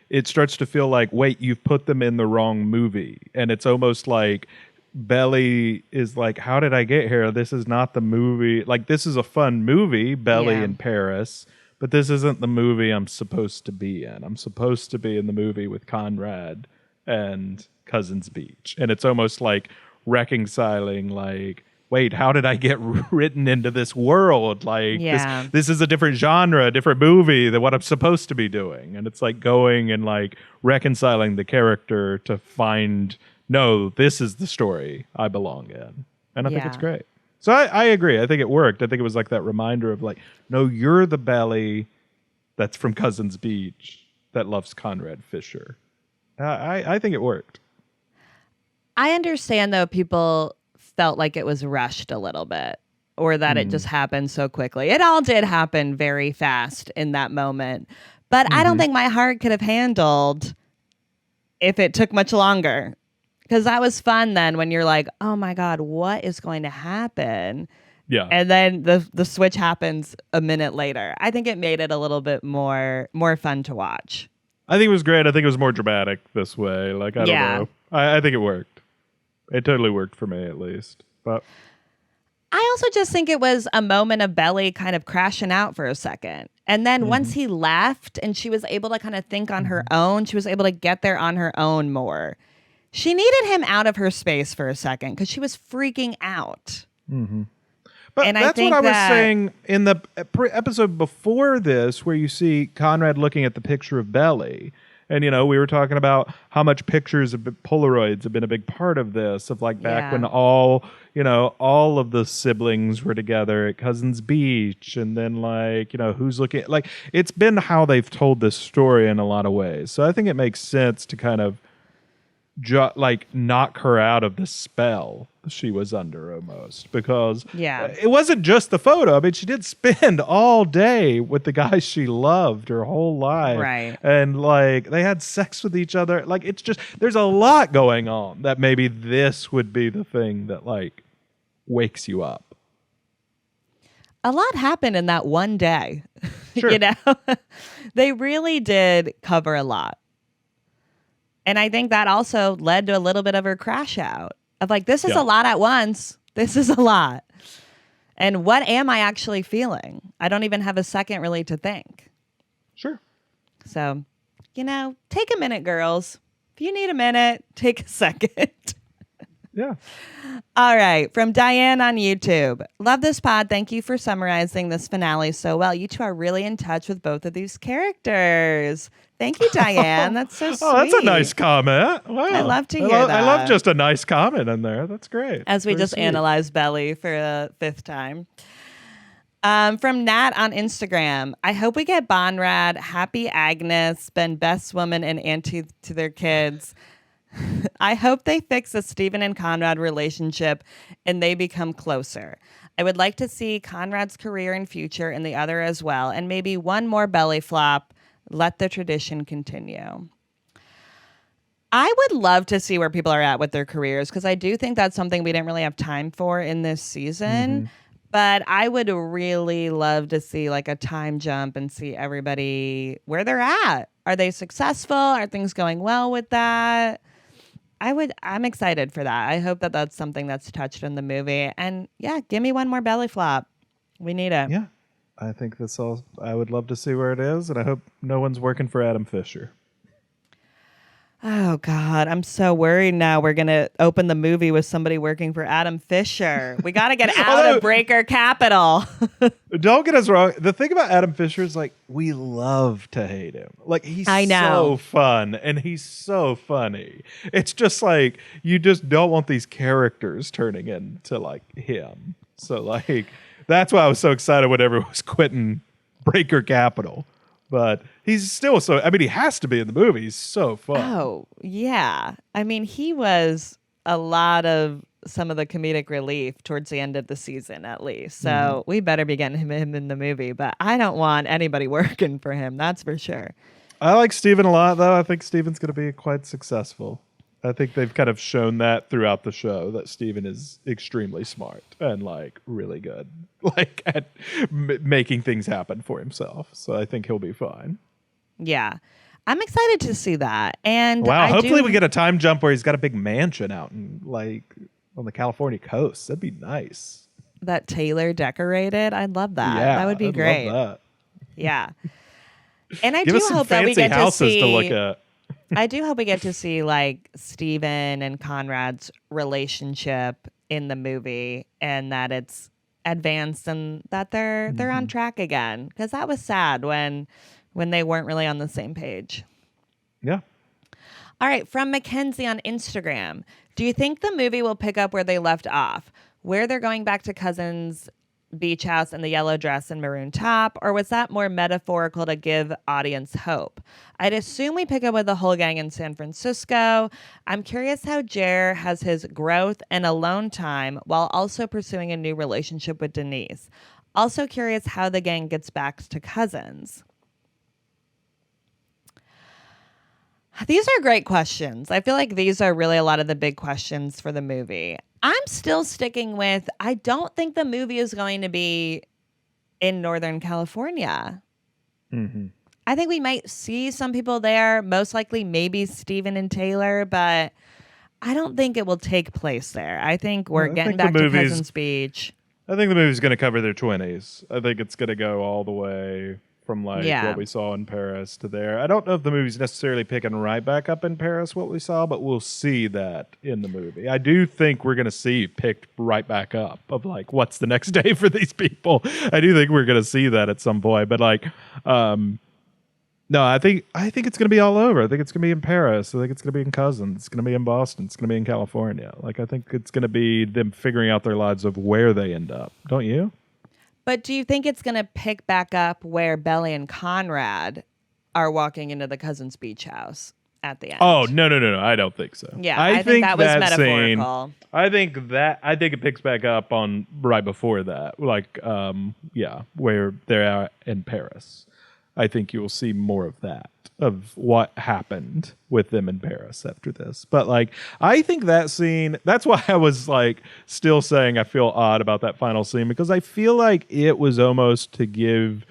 it starts to feel like, wait, you've put them in the wrong movie. And it's almost like Belly is like, how did I get here? This is not the movie. Like, this is a fun movie, Belly in Paris, but this isn't the movie I'm supposed to be in. I'm supposed to be in the movie with Conrad and Cousins Beach. And it's almost like reconciling, like, wait, how did I get written into this world? Like, this is a different genre, a different movie than what I'm supposed to be doing. And it's like going and like reconciling the character to find, no, this is the story I belong in. And I think it's great. So I agree. I think it worked. I think it was like that reminder of like, no, you're the Belly that's from Cousins Beach that loves Conrad Fisher. I think it worked. I understand, though, people felt like it was rushed a little bit or that it just happened so quickly. It all did happen very fast in that moment. But I don't think my heart could have handled if it took much longer. Because that was fun then when you're like, oh, my God, what is going to happen? Yeah. And then the switch happens a minute later. I think it made it a little bit more fun to watch. I think it was great. I think it was more dramatic this way. Like, I don't know. I think it worked. It totally worked for me, at least. But I also just think it was a moment of Belly kind of crashing out for a second. And then once he left and she was able to kind of think on her own, she was able to get there on her own more. She needed him out of her space for a second because she was freaking out. But and that's what I was saying in the episode before this, where you see Conrad looking at the picture of Belly. And, we were talking about how much pictures of Polaroids have been a big part of this, of like back when all of the siblings were together at Cousins Beach. And then like, who's looking, like it's been how they've told this story in a lot of ways. So I think it makes sense to kind of knock her out of the spell she was under almost, because it wasn't just the photo. I mean, she did spend all day with the guy she loved her whole life. Right. And like they had sex with each other. Like it's just, there's a lot going on that maybe this would be the thing that like wakes you up. A lot happened in that one day. Sure. They really did cover a lot. And I think that also led to a little bit of her crash out of like, this is a lot at once. This is a lot. And what am I actually feeling? I don't even have a second really to think. Sure. So, take a minute, girls. If you need a minute, take a second. Yeah. All right. From Diane on YouTube. Love this pod. Thank you for summarizing this finale so well. You two are really in touch with both of these characters. Thank you, Diane. That's so sweet. Oh, that's a nice comment. Wow. I love to hear that. I love just a nice comment in there. That's great. As we Very just sweet. analyze Belly for a fifth time. From Nat on Instagram, I hope we get Bonrad, happy Agnes, been best woman and auntie to their kids. I hope they fix the Stephen and Conrad relationship and they become closer. I would like to see Conrad's career and future and the other as well, and maybe one more belly flop. Let the tradition continue. I would love to see where people are at with their careers because I do think that's something we didn't really have time for in this season. But I would really love to see like a time jump and see everybody where they're at. Are they successful? Are things going well with that? I'm excited for that. I hope that that's something that's touched in the movie. And yeah, give me one more belly flop. We need it. Yeah, I think that's all. I would love to see where it is, and I hope no one's working for Adam Fisher. Oh, God. I'm so worried now. We're going to open the movie with somebody working for Adam Fisher. We got to get out of Breaker Capital. Don't get us wrong. The thing about Adam Fisher is like, we love to hate him. Like, he's so fun and he's so funny. It's just like, you just don't want these characters turning into like him. So, like, that's why I was so excited whenever it was quitting Breaker Capital. But he's still so, I mean, he has to be in the movie. He's so fun. Oh, yeah. I mean, he was a lot of some of the comedic relief towards the end of the season, at least. So we better be getting him in the movie. But I don't want anybody working for him. That's for sure. I like Steven a lot, though. I think Steven's going to be quite successful. I think they've kind of shown that throughout the show, that Steven is extremely smart and like really good, like at making things happen for himself. So I think he'll be fine. Yeah, I'm excited to see that. And wow, hopefully we get a time jump where he's got a big mansion out in like on the California coast. That'd be nice. That Taylor decorated. I'd love that. Yeah, that would be great. Love that. Yeah, and I Give do us some hope that we fancy get houses to look see. at. I do hope we get to see like Steven and Conrad's relationship in the movie and that it's advanced and that they're on track again, because that was sad when they weren't really on the same page. Yeah. All right, from Mackenzie on Instagram. Do you think the movie will pick up where they left off? Where they're going back to Cousin's beach house in the yellow dress and maroon top, or was that more metaphorical to give audience hope? I'd assume we pick up with the whole gang in San Francisco. I'm curious how Jer has his growth and alone time while also pursuing a new relationship with Denise. Also curious how the gang gets back to Cousins. These are great questions. I feel like these are really a lot of the big questions for the movie. I'm still sticking with, I don't think the movie is going to be in Northern California. I think we might see some people there, most likely maybe Steven and Taylor, but I don't think it will take place there. I think we're getting back to Cousins Beach. I think the movie's going to cover their 20s. I think it's going to go all the way from like what we saw in Paris to there. I don't know if the movie's necessarily picking right back up in Paris what we saw, but we'll see that in the movie. I do think we're going to see picked right back up of like what's the next day for these people. I do think we're going to see that at some point, but like no, I think it's going to be all over. I think it's going to be in Paris. I think it's going to be in Cousins. It's going to be in Boston. It's going to be in California. Like I think it's going to be them figuring out their lives of where they end up. Don't you? But do you think it's going to pick back up where Belly and Conrad are walking into the Cousins Beach house at the end? Oh, no. I don't think so. Yeah, I think that was metaphorical. Scene, I think it picks back up on right before that. Like, where they're in Paris. I think you will see more of that, of what happened with them in Paris after this. But like, I think that scene, that's why I was like still saying I feel odd about that final scene, because I feel like it was almost to give,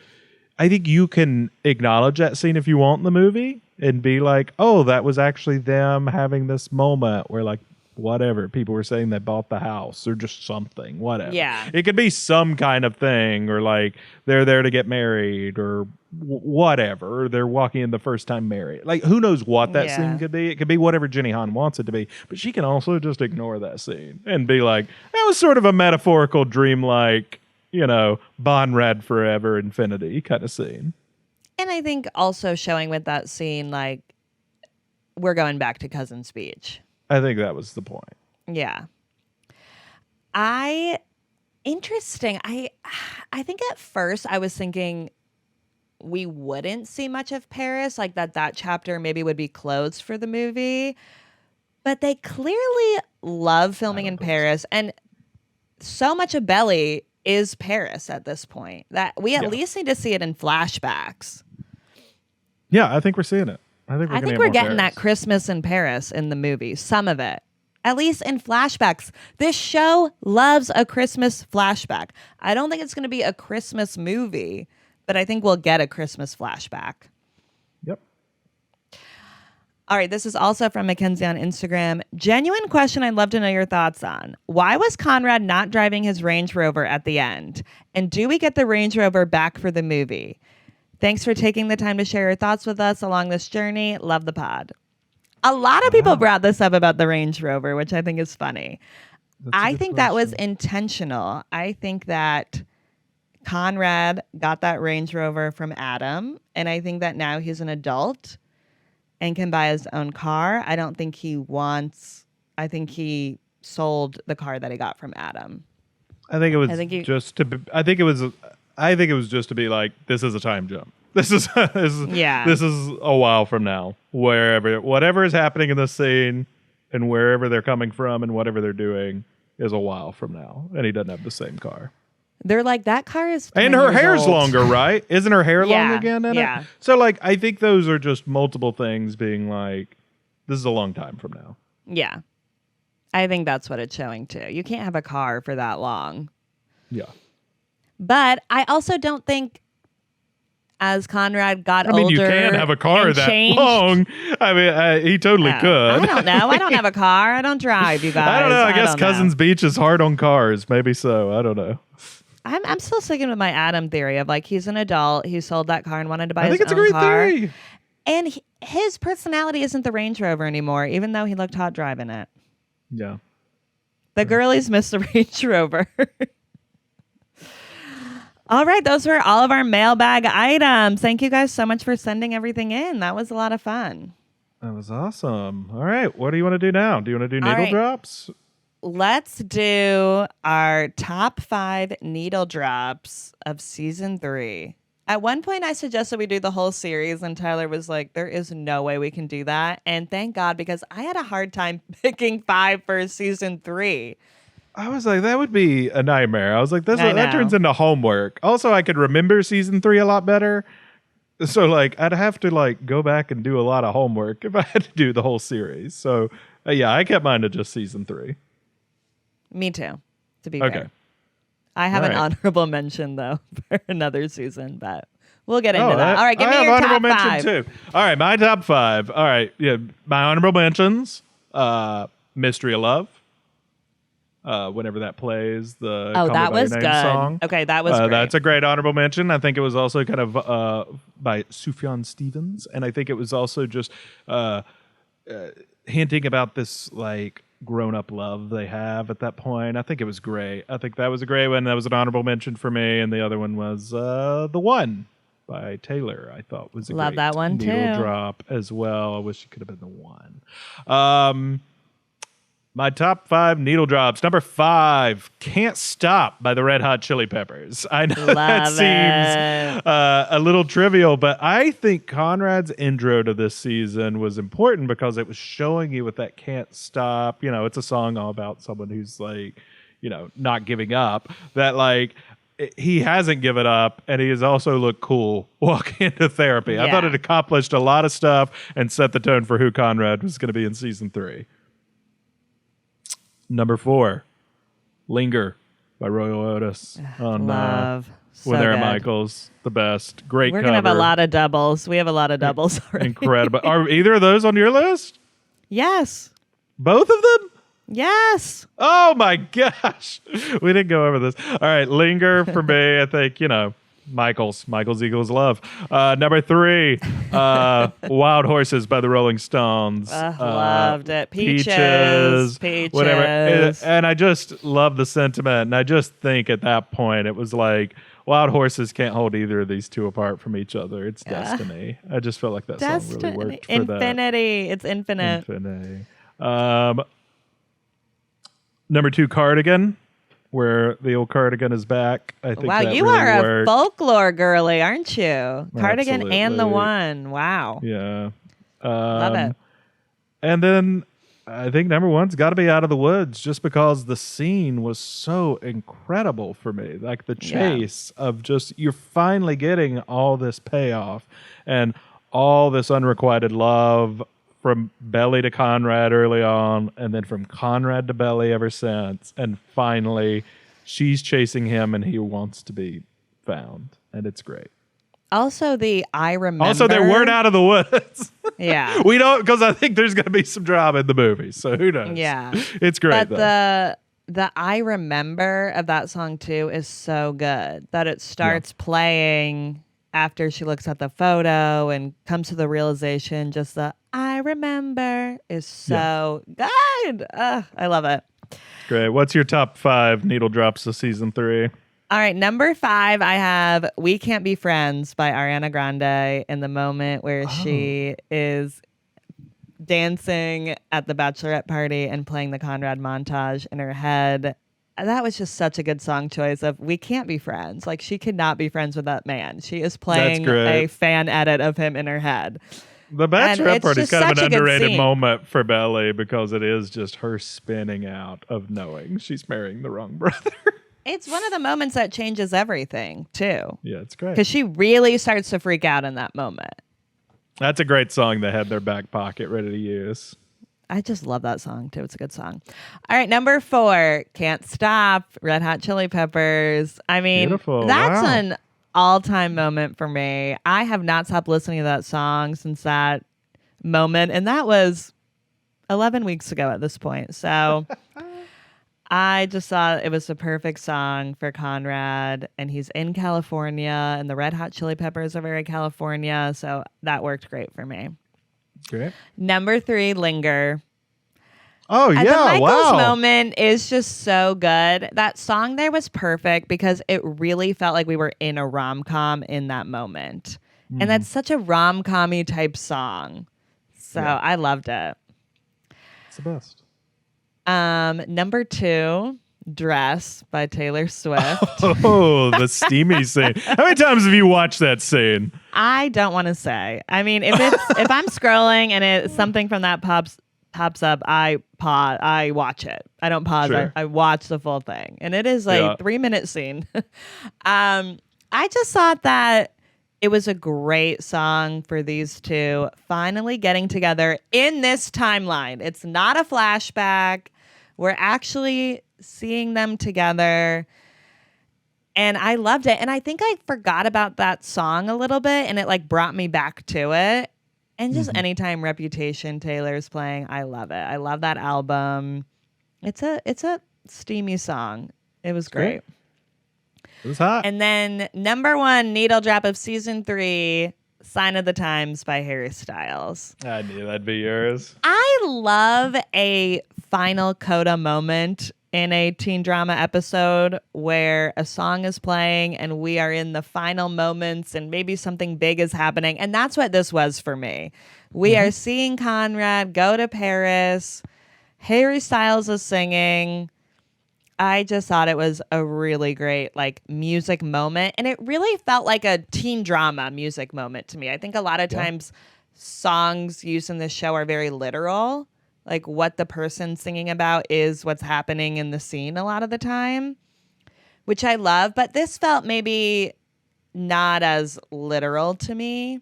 I think you can acknowledge that scene if you want in the movie and be like, oh, that was actually them having this moment where like, whatever, people were saying they bought the house or just something, whatever. Yeah. It could be some kind of thing, or like they're there to get married or whatever. Or they're walking in the first time married. Like who knows what that scene could be. It could be whatever Jenny Han wants it to be. But she can also just ignore that scene and be like, that was sort of a metaphorical dream-like, Bonrad forever infinity kind of scene. And I think also showing with that scene, like, we're going back to Cousins Beach. I think that was the point. Yeah. Interesting. I think at first I was thinking we wouldn't see much of Paris, like that chapter maybe would be closed for the movie. But they clearly love filming in Paris, and so much of Belly is Paris at this point that we at least need to see it in flashbacks. Yeah, I think we're seeing it. I think we're getting that Christmas in Paris in the movie, some of it. At least in flashbacks. This show loves a Christmas flashback. I don't think it's going to be a Christmas movie, but I think we'll get a Christmas flashback. Yep. All right, this is also from Mackenzie on Instagram. Genuine question I'd love to know your thoughts on. Why was Conrad not driving his Range Rover at the end? And do we get the Range Rover back for the movie? Thanks for taking the time to share your thoughts with us along this journey. Love the pod. A lot of people brought this up about the Range Rover, which I think is funny. I think that was intentional. I think that Conrad got that Range Rover from Adam, and I think that now he's an adult and can buy his own car. I don't think he wants. I think he sold the car that he got from Adam. I think it was just to. I think it was just to be like, this is a time jump. This is This is a while from now. Whatever is happening in this scene, and wherever they're coming from, and whatever they're doing, is a while from now. And he doesn't have the same car. They're like, that car is 10 and her years hair's old. longer, right? Isn't her hair long again in yeah. it? So like, I think those are just multiple things being like, this is a long time from now. Yeah. I think that's what it's showing too. You can't have a car for that long. Yeah. But I also don't think as Conrad got older, you can't have a car that long. I mean, he totally could. I don't know. I don't have a car. I don't drive, you guys. I don't know. I guess Cousins Beach is hard on cars. Maybe so. I don't know. I'm still sticking with my Adam theory of like, he's an adult. He sold that car and wanted to buy his own car. I think it's a great theory. And his personality isn't the Range Rover anymore, even though he looked hot driving it. Yeah. The girlies miss the Range Rover. All right, those were all of our mailbag items. Thank you guys so much for sending everything in. That was a lot of fun. That was awesome. All right, what do you want to do now? Do you want to do needle drops? Let's do our top 5 needle drops of season 3. At one point, I suggested we do the whole series, and Tyler was like, there is no way we can do that. And thank God, because I had a hard time picking 5 for season 3. I was like, that would be a nightmare. I was like, that turns into homework. Also, I could remember season 3 a lot better. So, like, I'd have to, like, go back and do a lot of homework if I had to do the whole series. So, yeah, I kept mine to just season 3. Me too, to be fair. I have an honorable mention, though, for another season, but we'll get into that. All right, give me your top 5. Too. All right, my top 5. All right, yeah, my honorable mentions, Mystery of Love. Whenever that plays, the Call Me that by was Your Name good. song. Okay, that was great. That's a great honorable mention. I think it was also kind of by Sufjan Stevens, and I think it was also just hinting about this like grown-up love they have at that point. I think it was great. I think that was a great one. That was an honorable mention for me, and the other one was The One by Taylor. I thought was a Love great that one needle too. drop as well. I wish it could have been The One. My top 5 needle drops. Number 5, Can't Stop by the Red Hot Chili Peppers. I know that seems a little trivial, but I think Conrad's intro to this season was important because it was showing you with that Can't Stop. You know, it's a song all about someone who's like, you know, not giving up. That like, he hasn't given up, and he has also looked cool walking into therapy. Yeah. I thought it accomplished a lot of stuff and set the tone for who Conrad was going to be in season 3. Number 4, Linger by Royal Otis on Love. So with Aaron good. Michaels. The best. Great We're cover. going to have a lot of doubles. We have a lot of doubles already. Incredible. Are either of those on your list? Yes. Both of them? Yes. Oh my gosh. We didn't go over this. All right. Linger for me. I think, you know, Michaels equals love. Number 3, Wild Horses by the Rolling Stones. Loved it. Peaches. Whatever. And I just love the sentiment. And I just think at that point it was like, Wild Horses can't hold either of these two apart from each other. It's destiny. I just felt like that song really worked for Infinity. It's infinite. Infinity. Number 2, Cardigan where the old cardigan is back. I think Wow, that you really are a worked. folklore girly, aren't you? Cardigan and the Absolutely. One. Wow. Yeah. Love it. And then I think number one's got to be Out of the Woods, just because the scene was so incredible for me. Like the chase of just, you're finally getting all this payoff and all this unrequited love from Belly to Conrad early on, and then from Conrad to Belly ever since. And finally, she's chasing him and he wants to be found. And it's great. Also, the I remember. Also, they weren't out of the woods. Yeah. We don't, because I think there's going to be some drama in the movie. So who knows? Yeah. It's great, But though. the I remember of that song too is so good that it starts playing after she looks at the photo and comes to the realization. Just the I remember is so good. I love it. Great. What's your top 5 needle drops of season 3? All right, number 5, I have "We Can't Be Friends" by Ariana Grande. In the moment where she is dancing at the bachelorette party and playing the Conrad montage in her head. That was just such a good song choice of "We Can't Be Friends." Like, she could not be friends with that man. She is playing a fan edit of him in her head. The bachelorette party is kind of an underrated scene. moment for Belly, because it is just her spinning out of knowing she's marrying the wrong brother. It's one of the moments that changes everything, too. Yeah, it's great. Because she really starts to freak out in that moment. That's a great song they had their back pocket ready to use. I just love that song, too. It's a good song. All right, number 4, "Can't Stop," Red Hot Chili Peppers. I mean, Beautiful. that's Wow. an all-time moment for me. I have not stopped listening to that song since that moment, and that was 11 weeks ago at this point. So I just thought it was the perfect song for Conrad, and he's in California, and the Red Hot Chili Peppers are very California, so that worked great for me. Great. Number 3, "Linger." Oh, The yeah. Michaels Wow. moment is just so good. That song there was perfect because it really felt like we were in a rom-com in that moment. And that's such a rom-com-y type song. So I loved it. It's the best. Number 2, "Dress" by Taylor Swift. Oh, the steamy scene. How many times have you watched that scene? I don't want to say. I mean, if I'm scrolling and it's something from that pops up, I watch it. I don't pause. Sure. I watch the full thing, and it is a 3-minute scene. I just thought that it was a great song for these two finally getting together in this timeline. It's not a flashback. We're actually seeing them together. And I loved it. And I think I forgot about that song a little bit, and it like brought me back to it. And just anytime Reputation Taylor's playing, I love it. I love that album. It's a steamy song. It was great. It was hot. And then number 1 needle drop of season 3, "Sign of the Times" by Harry Styles. I knew that'd be yours. I love a final coda moment in a teen drama episode where a song is playing and we are in the final moments and maybe something big is happening. And that's what this was for me. We are seeing Conrad go to Paris. Harry Styles is singing. I just thought it was a really great like music moment. And it really felt like a teen drama music moment to me. I think a lot of times songs used in this show are very literal. Like what the person's singing about is what's happening in the scene a lot of the time, which I love. But this felt maybe not as literal to me,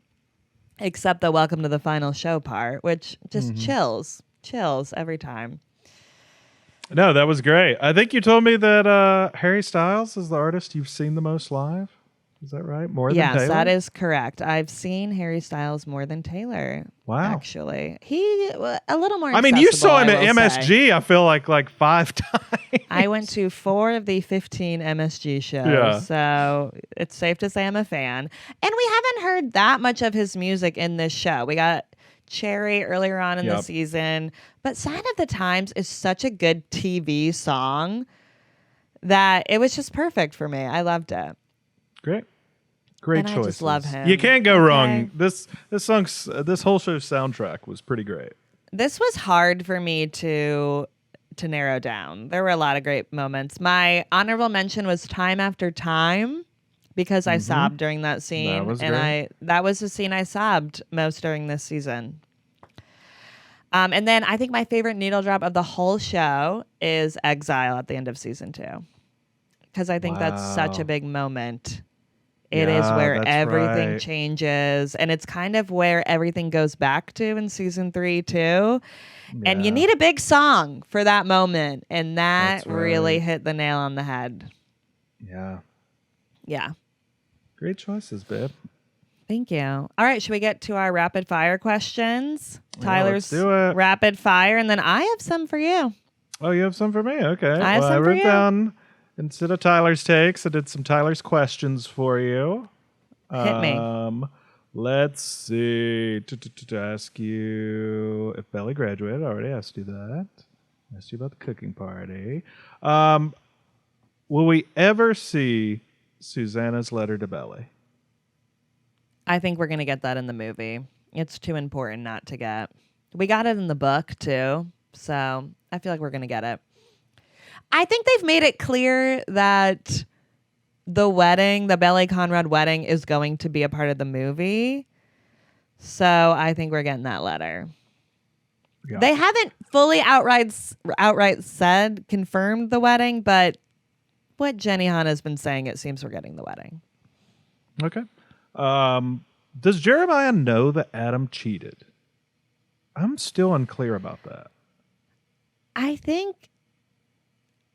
except the "Welcome to the Final Show" part, which just chills every time. No, that was great. I think you told me that Harry Styles is the artist you've seen the most live. Is that right? More than Taylor? Yes, that is correct. I've seen Harry Styles more than Taylor. Wow. Actually, he a little more. I mean, you accessible, saw him I at will MSG, say. I feel like 5 times. I went to 4 of the 15 MSG shows, Yeah. so it's safe to say I'm a fan. And we haven't heard that much of his music in this show. We got Cherry earlier on in the season, but "Sign of the Times" is such a good TV song that it was just perfect for me. I loved it. Great And I choices. just love him. You can't go Okay. wrong. This whole show's soundtrack was pretty great. This was hard for me to to narrow down. There were a lot of great moments. My honorable mention was Time After Time because I sobbed during that scene. That was and great. that was the scene I sobbed most during this season. And then I think my favorite needle drop of the whole show is Exile at the end of season 2. Because I think that's such a big moment. It is Yeah, where that's everything right. changes. And it's kind of where everything goes back to in season 3, too. And you Yeah. need a big song for that moment. And that That's really right. hit the nail on the head. Yeah. Yeah. Great choices, babe. Thank you. All right. Should we get to our rapid fire questions? Tyler's let's do it. rapid fire. And then I have some for you. Oh, you have some for me? Okay. I have well, some I for wrote you. down, instead of Tyler's takes, I did some Tyler's questions for you. Hit me. Let's see. To ask you if Belly graduated. I already asked you that. I asked you about the cooking party. Will we ever see Susannah's letter to Belly? I think we're going to get that in the movie. It's too important not to get. We got it in the book, too. So I feel like we're going to get it. I think they've made it clear that the wedding, the Belly Conrad wedding, is going to be a part of the movie. So I think we're getting that letter. Yeah. They haven't fully outright said, confirmed the wedding, but what Jenny Han has been saying, it seems we're getting the wedding. Okay. Does Jeremiah know that Adam cheated? I'm still unclear about that. I think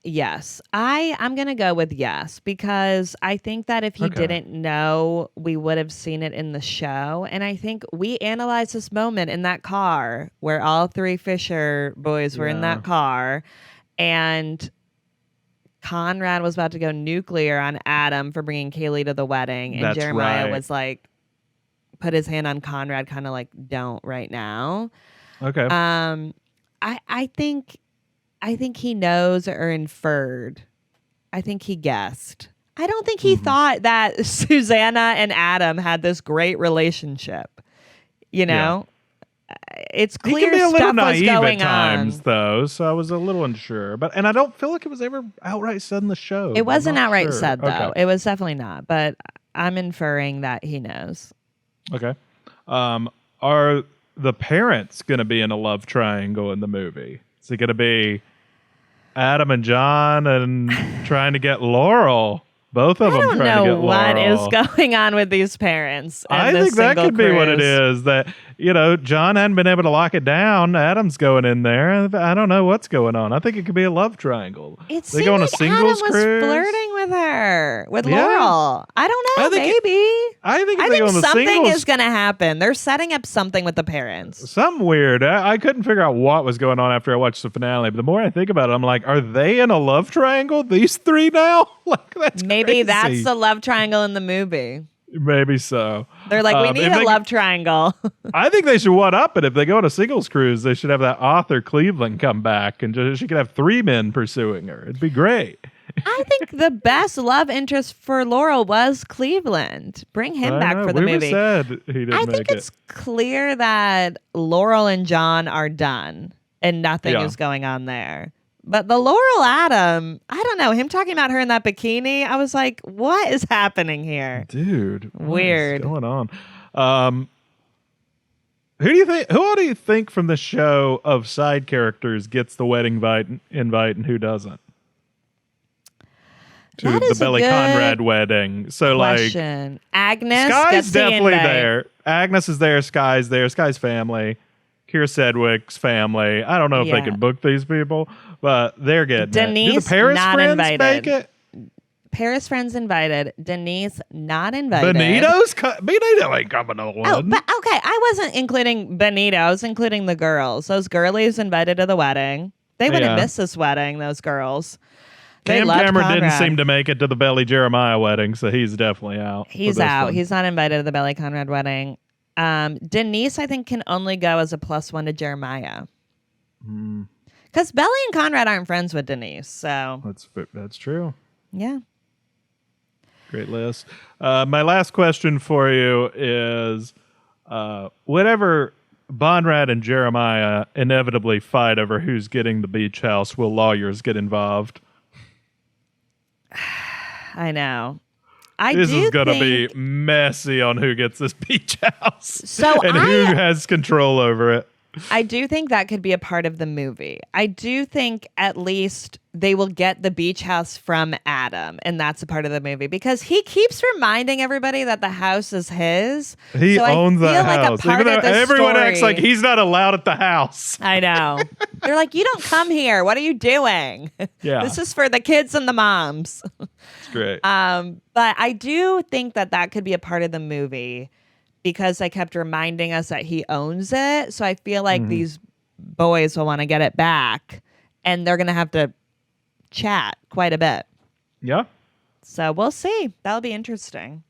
yes. I'm going to go with yes, because I think that if he Okay. didn't know, we would have seen it in the show. And I think we analyzed this moment in that car where all 3 Fisher boys were in Yeah. that car, and Conrad was about to go nuclear on Adam for bringing Kaylee to the wedding. And That's Jeremiah right. was like, put his hand on Conrad, kind of like, don't right now. Okay. I think he knows or inferred. I think he guessed. I don't think he thought that Susannah and Adam had this great relationship. You know, it's He clear can be a little stuff was naive going at times, on. though, so I was a little unsure. And I don't feel like it was ever outright said in the show. It I'm wasn't not outright sure. said, though. Okay. It was definitely not. But I'm inferring that he knows. Okay. Are the parents going to be in a love triangle in the movie? Is it going to be Adam and John and trying to get Laurel? Both of I them don't trying to know get what is Laurel. going on with these parents. And I this think that single could be what it cruise. is. That, John hadn't been able to lock it down. Adam's going in there. I don't know what's going on. I think it could be a love triangle. It They seemed go on a like singles Adam was cruise. flirting with her, with Yeah. Laurel. I don't know, I think maybe. I think if I they go think on the something singles, is going to happen. They're setting up something with the parents. something weird. I couldn't figure out what was going on after I watched the finale. But the more I think about it, I'm like, are they in a love triangle? These 3 now? Like, that's Maybe crazy. that's the love triangle in the movie. Maybe so. They're like, we need if a they- love triangle. I think they should one up it. If they go on a singles cruise, they should have that author Cleveland come back, and she could have 3 men pursuing her. It'd be great. I think the best love interest for Laurel was Cleveland. Bring him I back know. for the we movie. said he didn't I make think it. it's clear that Laurel and John are done and nothing Yeah. is going on there. But the Laurel Adam, I don't know, him talking about her in that bikini, I was like, what is happening here? Dude, what is Weird. going on? Who all do you think from the show of side characters gets the wedding invite and who doesn't? To That the is a Belly good Conrad wedding. So Question. Agnes Sky's gets the definitely invite. there. Agnes is there. Sky's there. Sky's family. Kira Sedgwick's family. I don't know if they Yeah. can book these people, but they're getting it. Do Denise, the Paris not friends invited. make it? Paris friends invited. Denise not invited. Benito ain't coming to one. Oh, but okay. I wasn't including Benito. I was including the girls. Those girlies invited to the wedding. They wouldn't Yeah. miss this wedding, those girls. They Cam loved Cameron didn't Conrad. seem to make it to the Belly Jeremiah wedding, so he's definitely out. for He's this out. one. He's not invited to the Belly Conrad wedding. Denise, I think, can only go as a +1 to Jeremiah. Hmm. Because Belly and Conrad aren't friends with Denise. So, That's true. yeah. Great list. My last question for you is, whatever Conrad and Jeremiah inevitably fight over who's getting the beach house, will lawyers get involved? I know. This is going to be messy on who gets this beach house and who has control over it. I do think that could be a part of the movie. I do think at least they will get the beach house from Adam, and that's a part of the movie because he keeps reminding everybody that the house is his. He owns that like house. Even though everyone acts like he's not allowed at the house. I know. They're like, you don't come here. What are you doing? Yeah. This is for the kids and the moms. It's great. But I do think that could be a part of the movie because I kept reminding us that he owns it. So I feel like these boys will want to get it back, and they're going to have to chat quite a bit. Yeah. So we'll see. That'll be interesting.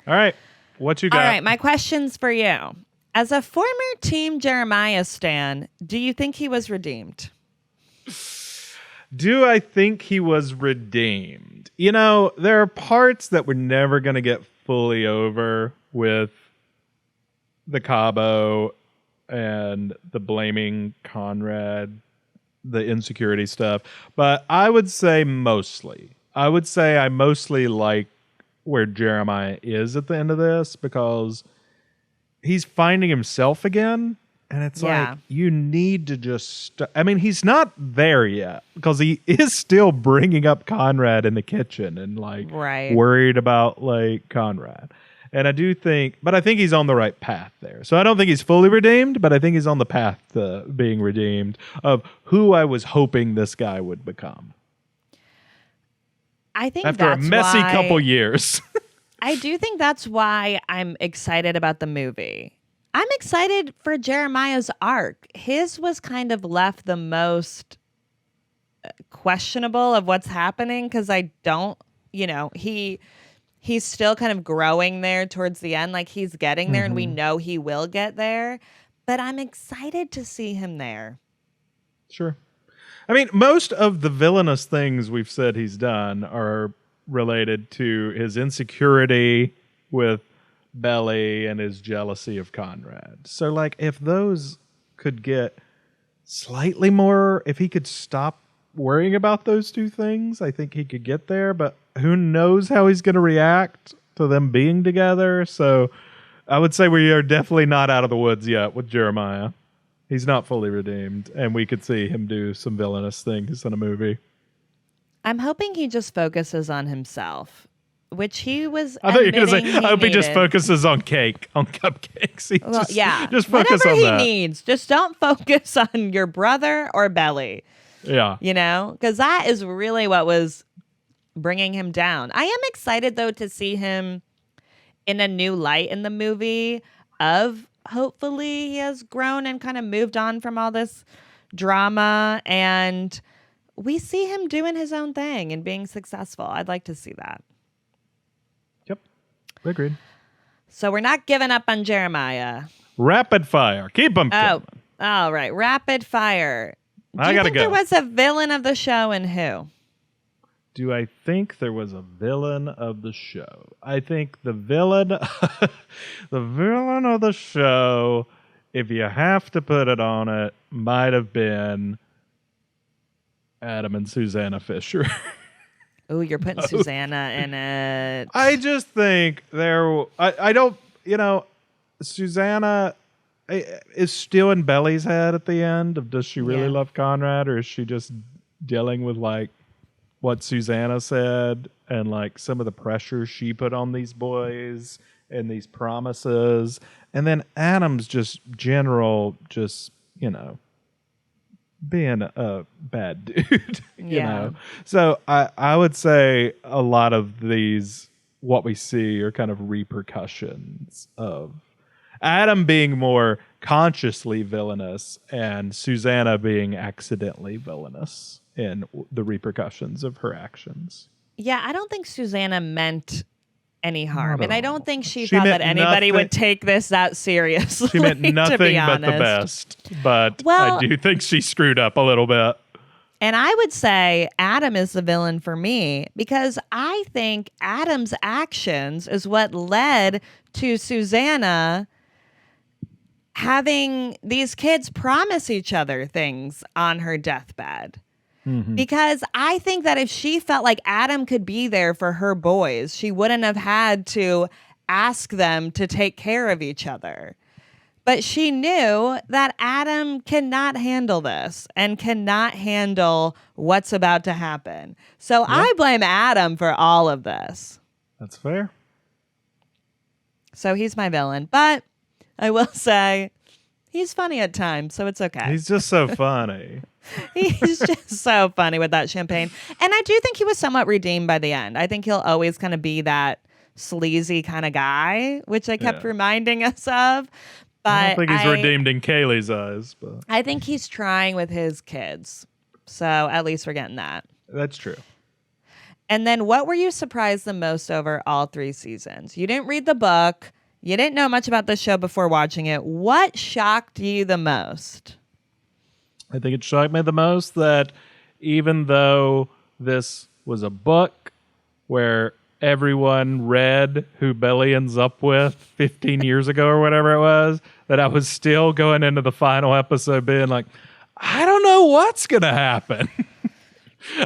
All right. What you got? All right. My question's for you. As a former Team Jeremiah stan, do you think he was redeemed? Do I think he was redeemed? You know, there are parts that we're never going to get fully over with the Cabo and the blaming Conrad, the insecurity stuff. But I would say mostly. I would say I mostly like where Jeremiah is at the end of this because he's finding himself again. And it's like, you need to just... I mean, he's not there yet because he is still bringing up Conrad in the kitchen and like worried about like Conrad. And I do think... But I think he's on the right path there. So I don't think he's fully redeemed, but I think he's on the path to being redeemed of who I was hoping this guy would become. I think after a messy couple years. I do think that's why I'm excited about the movie. I'm excited for Jeremiah's arc. His was kind of left the most questionable of what's happening because I don't, he's still kind of growing there towards the end. Like he's getting there and we know he will get there, but I'm excited to see him there. Sure. I mean, most of the villainous things we've said he's done are related to his insecurity with Belly and his jealousy of Conrad. So, like, if those could get slightly more, if he could stop worrying about those two things, I think he could get there. But who knows how he's going to react to them being together. So, I would say we are definitely not out of the woods yet with Jeremiah. He's not fully redeemed, and we could see him do some villainous things in a movie. I'm hoping he just focuses on himself, which he was. I thought you were going to say, I hope he just focuses on cupcakes. Just focus whatever on that. He needs. Just don't focus on your brother or Belly. Yeah. Because that is really what was bringing him down. I am excited, though, to see him in a new light in the movie of hopefully he has grown and kind of moved on from all this drama and we see him doing his own thing and being successful. I'd like to see that. Yep. Agreed. So we're not giving up on Jeremiah. Rapid fire. Keep him coming. All right. Rapid fire. I gotta go. There was a villain of the show and who? Do I think there was a villain of the show? I think the villain of the show, if you have to put it on it, might have been Adam and Susannah Fisher. Oh, you're putting Susannah in it. I just think I don't, Susannah is still in Belly's head at the end of does she really love Conrad or is she just dealing with like what Susannah said and like some of the pressure she put on these boys and these promises. And then Adam's just being a bad dude, you know? So I would say a lot of these, what we see are kind of repercussions of Adam being more consciously villainous and Susannah being accidentally villainous in the repercussions of her actions. Yeah, I don't think Susannah meant any harm. And I don't think she thought that anybody would take this that seriously. She meant nothing but the best. But I do think she screwed up a little bit. And I would say Adam is the villain for me because I think Adam's actions is what led to Susannah having these kids promise each other things on her deathbed. Because I think that if she felt like Adam could be there for her boys, she wouldn't have had to ask them to take care of each other. But she knew that Adam cannot handle this and cannot handle what's about to happen. So I blame Adam for all of this. That's fair. So he's my villain. But I will say he's funny at times, so it's okay. He's just so funny. He's just so funny with that champagne. And I do think he was somewhat redeemed by the end. I think he'll always kind of be that sleazy kind of guy, which I kept reminding us of. But I don't think he's redeemed in Kaylee's eyes. But I think he's trying with his kids. So at least we're getting that. that's true. And then what were you surprised the most over all 3 seasons? You didn't read the book. You didn't know much about the show before watching it. What shocked you the most? I think it shocked me the most that even though this was a book where everyone read who Belly ends up with 15 years ago or whatever it was, that I was still going into the final episode being like, I don't know what's going to happen.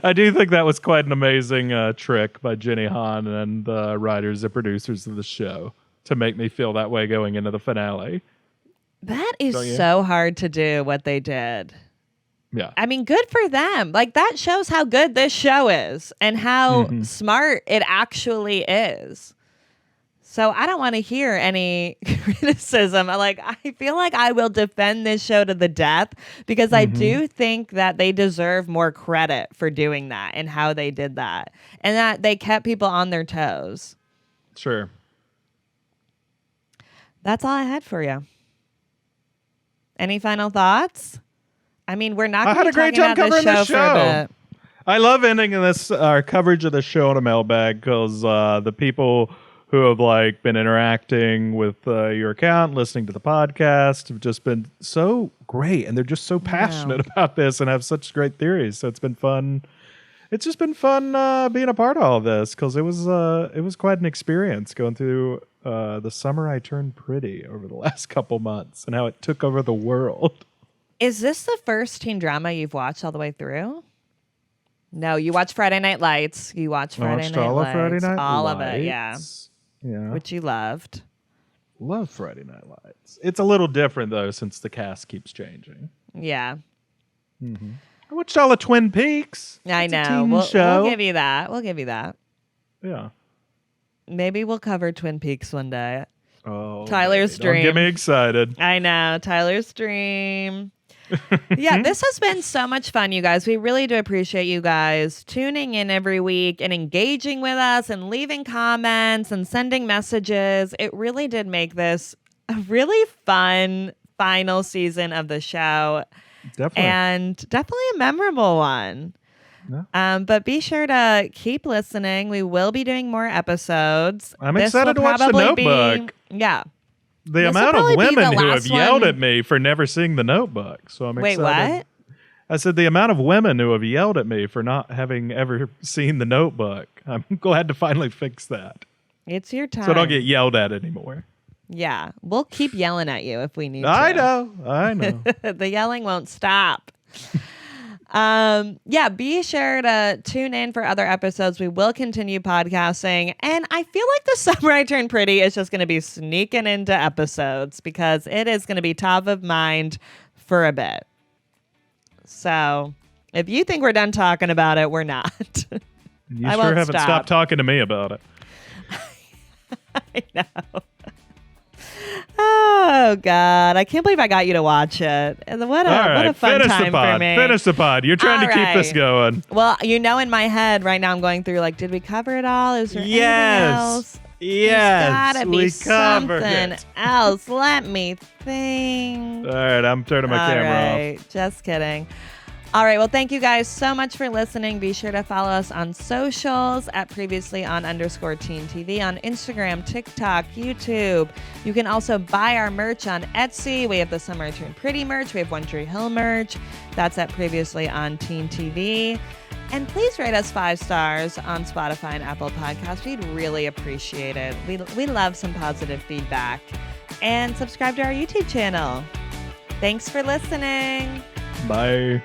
I do think that was quite an amazing trick by Jenny Han and the writers and producers of the show to make me feel that way going into the finale. That is so hard to do what they did. Yeah. I mean, good for them. Like, that shows how good this show is and how smart it actually is. So I don't want to hear any criticism. Like, I feel like I will defend this show to the death because I do think that they deserve more credit for doing that and how they did that and that they kept people on their toes. Sure. That's all I had for you. Any final thoughts? I mean, we're not going to be talking about this show for a bit. I love ending this our coverage of the show on a mailbag because the people who have like been interacting with your account, listening to the podcast, have just been so great, and they're just so passionate about this and have such great theories. So it's been fun. It's just been fun being a part of all of this because it was quite an experience going through the summer I turned pretty over the last couple months and how it took over the world. Is this the first teen drama you've watched all the way through? No, you watched Friday Night Lights. You watched Friday Night all Lights. Of Friday Night all Lights. of it, yeah. Yeah. Which you loved. Love Friday Night Lights. It's a little different, though, since the cast keeps changing. Yeah. I watched all of Twin Peaks. I It's a know. teen show. We'll give you that. We'll give you that. Yeah. Maybe we'll cover Twin Peaks one day. Oh, Tyler's baby, don't dream. get me excited. I know. Tyler's dream. Yeah, this has been so much fun, you guys. We really do appreciate you guys tuning in every week and engaging with us and leaving comments and sending messages. It really did make this a really fun final season of the show. Definitely. And definitely a memorable one. Yeah. But be sure to keep listening. We will be doing more episodes. I'm This excited will to watch The probably Notebook. Yeah. The This will amount probably of be women the who have last yelled one. at me for never seeing The Notebook. So I'm Wait, excited. what? I said the amount of women who have yelled at me for not having ever seen The Notebook. I'm glad to finally fix that. It's your time. So I don't get yelled at anymore. Yeah. We'll keep yelling at you if we need to. I know. The yelling won't stop. Yeah, be sure to tune in for other episodes. We will continue podcasting. And I feel like the summer I turned pretty is just going to be sneaking into episodes because it is going to be top of mind for a bit. So if you think we're done talking about it, we're not. You I sure won't haven't stop. stopped talking to me about it. I know. Oh, God. I can't believe I got you to watch it. And what a fun finish time the pod. for me. Finish the pod. You're trying All to keep this right. going. Well, you know, in my head right now, I'm going through like, did we cover it all? Is there anything else? Yes. There's gotta be We covered something it. else. Let me think. All right. I'm turning my camera All right. Just kidding. All right. Well, thank you guys so much for listening. Be sure to follow us on socials at previously_teen TV on Instagram, TikTok, YouTube. You can also buy our merch on Etsy. We have the Summer I Turned Pretty merch. We have One Tree Hill merch. That's at Previously on Teen TV. And please rate us 5 stars on Spotify and Apple Podcasts. We'd really appreciate it. We love some positive feedback. and subscribe to our YouTube channel. Thanks for listening. Bye.